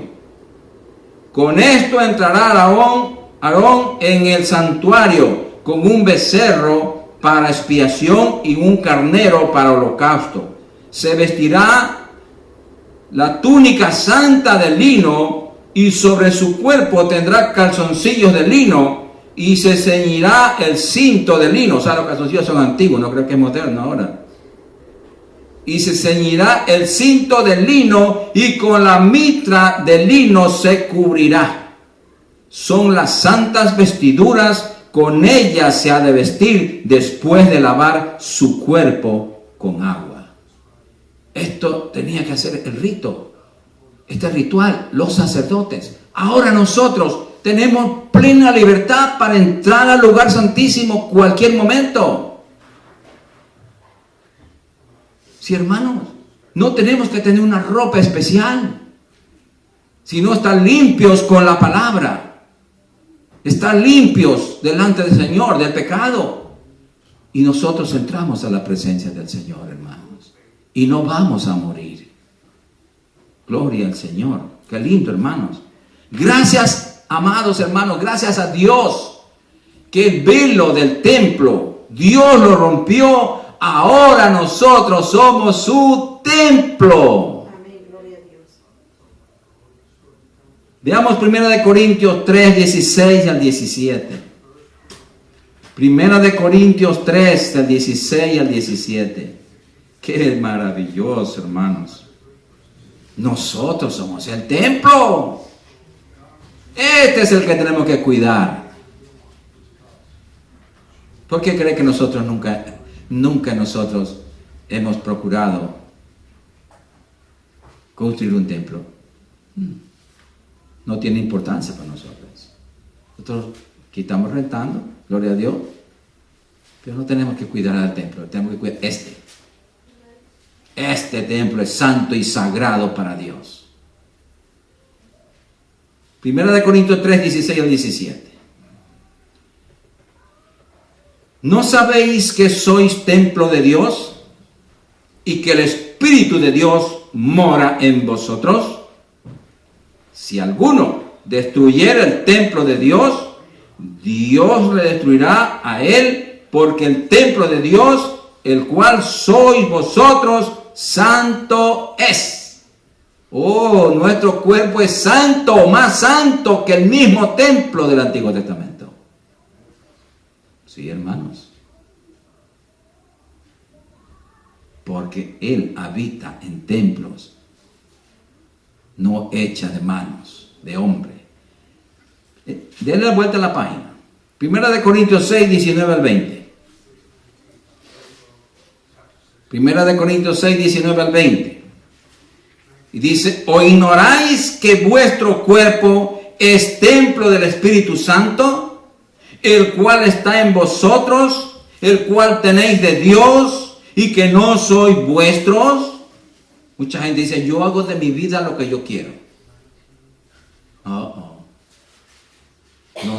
Con esto entrará Aarón en el santuario con un becerro para expiación y un carnero para holocausto. Se vestirá la túnica santa de lino y sobre su cuerpo tendrá calzoncillos de lino y se ceñirá el cinto de lino. O sea, los calzoncillos son antiguos, no creo que es moderno ahora. y se ceñirá el cinto de lino y con la mitra de lino se cubrirá. Son las santas vestiduras, con ellas se ha de vestir después de lavar su cuerpo con agua. Esto tenía que hacer el rito, este ritual, los sacerdotes. Ahora nosotros tenemos plena libertad para entrar al lugar santísimo cualquier momento. Sí, hermanos, no tenemos que tener una ropa especial, sino estar limpios con la palabra, estar limpios delante del Señor, del pecado. Y nosotros entramos a la presencia del Señor, hermanos, y no vamos a morir. Gloria al Señor. Qué lindo, hermanos. Gracias, amados hermanos, gracias a Dios, que el velo del templo, Dios lo rompió. Ahora nosotros somos su templo. Amén, gloria a Dios. Veamos 1 Corintios 3, 16 al 17. 1 Corintios 3, del 16 al 17. Qué maravilloso, hermanos. Nosotros somos el templo. Este es el que tenemos que cuidar. ¿Por qué cree que nosotros nunca nosotros hemos procurado construir un templo? No tiene importancia para nosotros. Nosotros quitamos rentando, gloria a Dios, pero no tenemos que cuidar al templo, tenemos que cuidar este templo es santo y sagrado para Dios. 1 Corintios 3, 16 al 17. ¿No sabéis que sois templo de Dios y que el Espíritu de Dios mora en vosotros? Si alguno destruyera el templo de Dios, Dios le destruirá a él, porque el templo de Dios, el cual sois vosotros, santo es. Oh, nuestro cuerpo es santo, más santo que el mismo templo del Antiguo Testamento. Sí, hermanos. Porque Él habita en templos, no hecha de manos, de hombre. Denle la vuelta a la página. 1 Corintios 6, 19 al 20. 1 Corintios 6, 19 al 20. Y dice, ¿o ignoráis que vuestro cuerpo es templo del Espíritu Santo, el cual está en vosotros, el cual tenéis de Dios, y que no sois vuestros? Mucha gente dice, yo hago de mi vida lo que yo quiero. No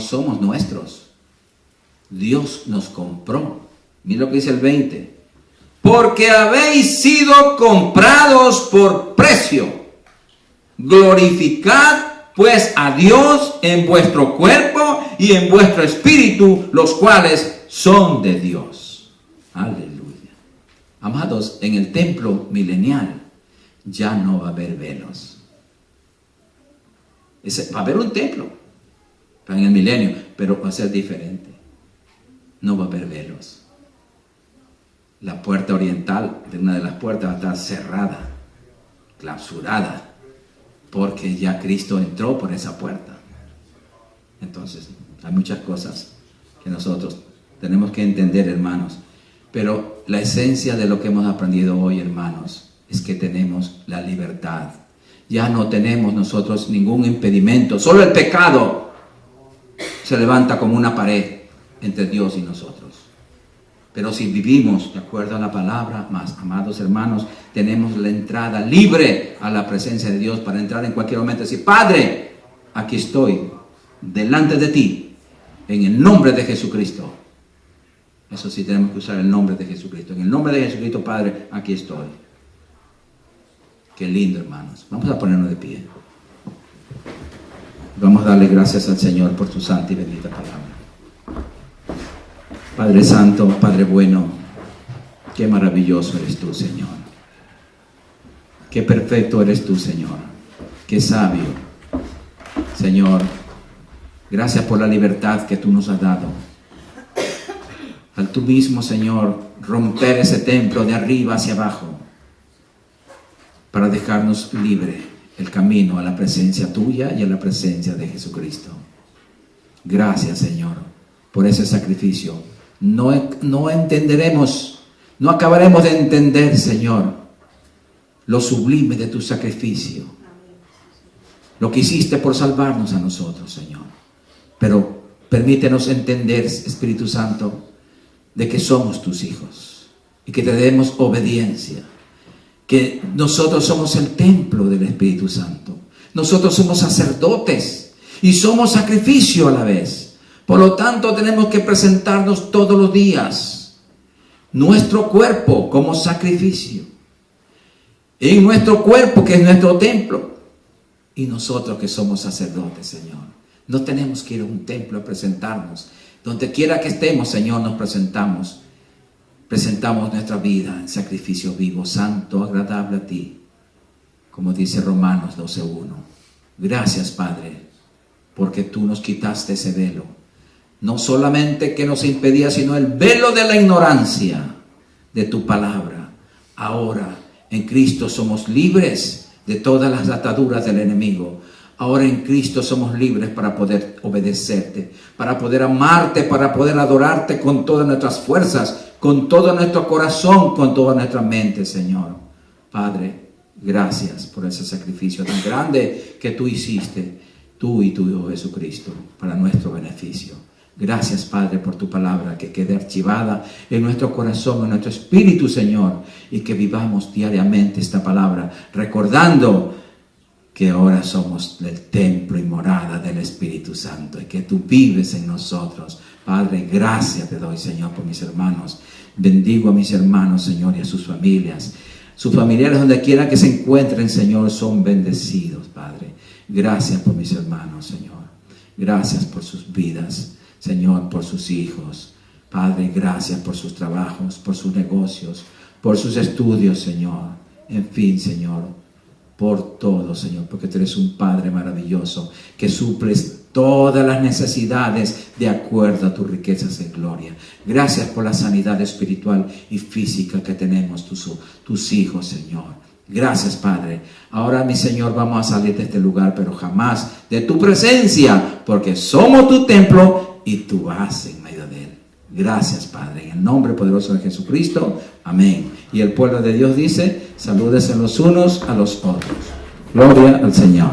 somos nuestros. Dios nos compró. Mira lo que dice el 20. Porque habéis sido comprados por precio. Glorificad pues a Dios en vuestro cuerpo y en vuestro espíritu, los cuales son de Dios. Aleluya. Amados, en el templo milenial ya no va a haber velos. Va a haber un templo en el milenio, pero va a ser diferente. No va a haber velos. La puerta oriental de una de las puertas va a estar cerrada, clausurada, porque ya Cristo entró por esa puerta. Entonces, hay muchas cosas que nosotros tenemos que entender, hermanos. Pero la esencia de lo que hemos aprendido hoy, hermanos, es que tenemos la libertad. Ya no tenemos nosotros ningún impedimento. Solo el pecado se levanta como una pared entre Dios y nosotros. Pero si vivimos de acuerdo a la palabra, más amados hermanos, tenemos la entrada libre a la presencia de Dios para entrar en cualquier momento y decir, Padre, aquí estoy, delante de ti, en el nombre de Jesucristo. Eso sí, tenemos que usar el nombre de Jesucristo. En el nombre de Jesucristo, Padre, aquí estoy. Qué lindo, hermanos. Vamos a ponernos de pie. Vamos a darle gracias al Señor por su santa y bendita palabra. Padre Santo, Padre bueno, qué maravilloso eres tú, Señor. Qué perfecto eres tú, Señor. Qué sabio. Señor, gracias por la libertad que tú nos has dado. Al tú mismo, Señor, romper ese templo de arriba hacia abajo para dejarnos libre el camino a la presencia tuya y a la presencia de Jesucristo. Gracias, Señor, por ese sacrificio. No entenderemos, no acabaremos de entender, Señor, lo sublime de tu sacrificio, lo que hiciste por salvarnos a nosotros, Señor. Pero permítenos entender, Espíritu Santo, de que somos tus hijos y que te demos obediencia, que nosotros somos el templo del Espíritu Santo. Nosotros somos sacerdotes y somos sacrificio a la vez. Por lo tanto, tenemos que presentarnos todos los días nuestro cuerpo como sacrificio, en nuestro cuerpo que es nuestro templo, y nosotros que somos sacerdotes, Señor. No tenemos que ir a un templo a presentarnos. Donde quiera que estemos, Señor, nos presentamos. Presentamos nuestra vida en sacrificio vivo, santo, agradable a ti, como dice Romanos 12:1. Gracias, Padre, porque tú nos quitaste ese velo. No solamente que nos impedía, sino el velo de la ignorancia de tu palabra. Ahora, en Cristo somos libres de todas las ataduras del enemigo. Ahora en Cristo somos libres para poder obedecerte, para poder amarte, para poder adorarte con todas nuestras fuerzas, con todo nuestro corazón, con toda nuestra mente, Señor. Padre, gracias por ese sacrificio tan grande que tú hiciste, tú y tu Hijo Jesucristo, para nuestro beneficio. Gracias, Padre, por tu palabra que quede archivada en nuestro corazón, en nuestro espíritu, Señor, y que vivamos diariamente esta palabra, recordando que ahora somos el templo y morada del Espíritu Santo y que tú vives en nosotros. Padre, gracias te doy, Señor, por mis hermanos. Bendigo a mis hermanos, Señor, y a sus familias. Sus familiares, donde quiera que se encuentren, Señor, son bendecidos, Padre. Gracias por mis hermanos, Señor. Gracias por sus vidas, Señor, por sus hijos. Padre, gracias por sus trabajos, por sus negocios, por sus estudios, Señor. En fin, Señor, por todo, Señor, porque tú eres un Padre maravilloso que suples todas las necesidades de acuerdo a tus riquezas en gloria. Gracias por la sanidad espiritual y física que tenemos tus hijos, Señor. Gracias, Padre. Ahora, mi Señor, vamos a salir de este lugar, pero jamás de tu presencia, porque somos tu templo y tú vas en medio de él. Gracias, Padre, en el nombre poderoso de Jesucristo. Amén. Y el pueblo de Dios dice: salúdense los unos a los otros. Gloria al Señor.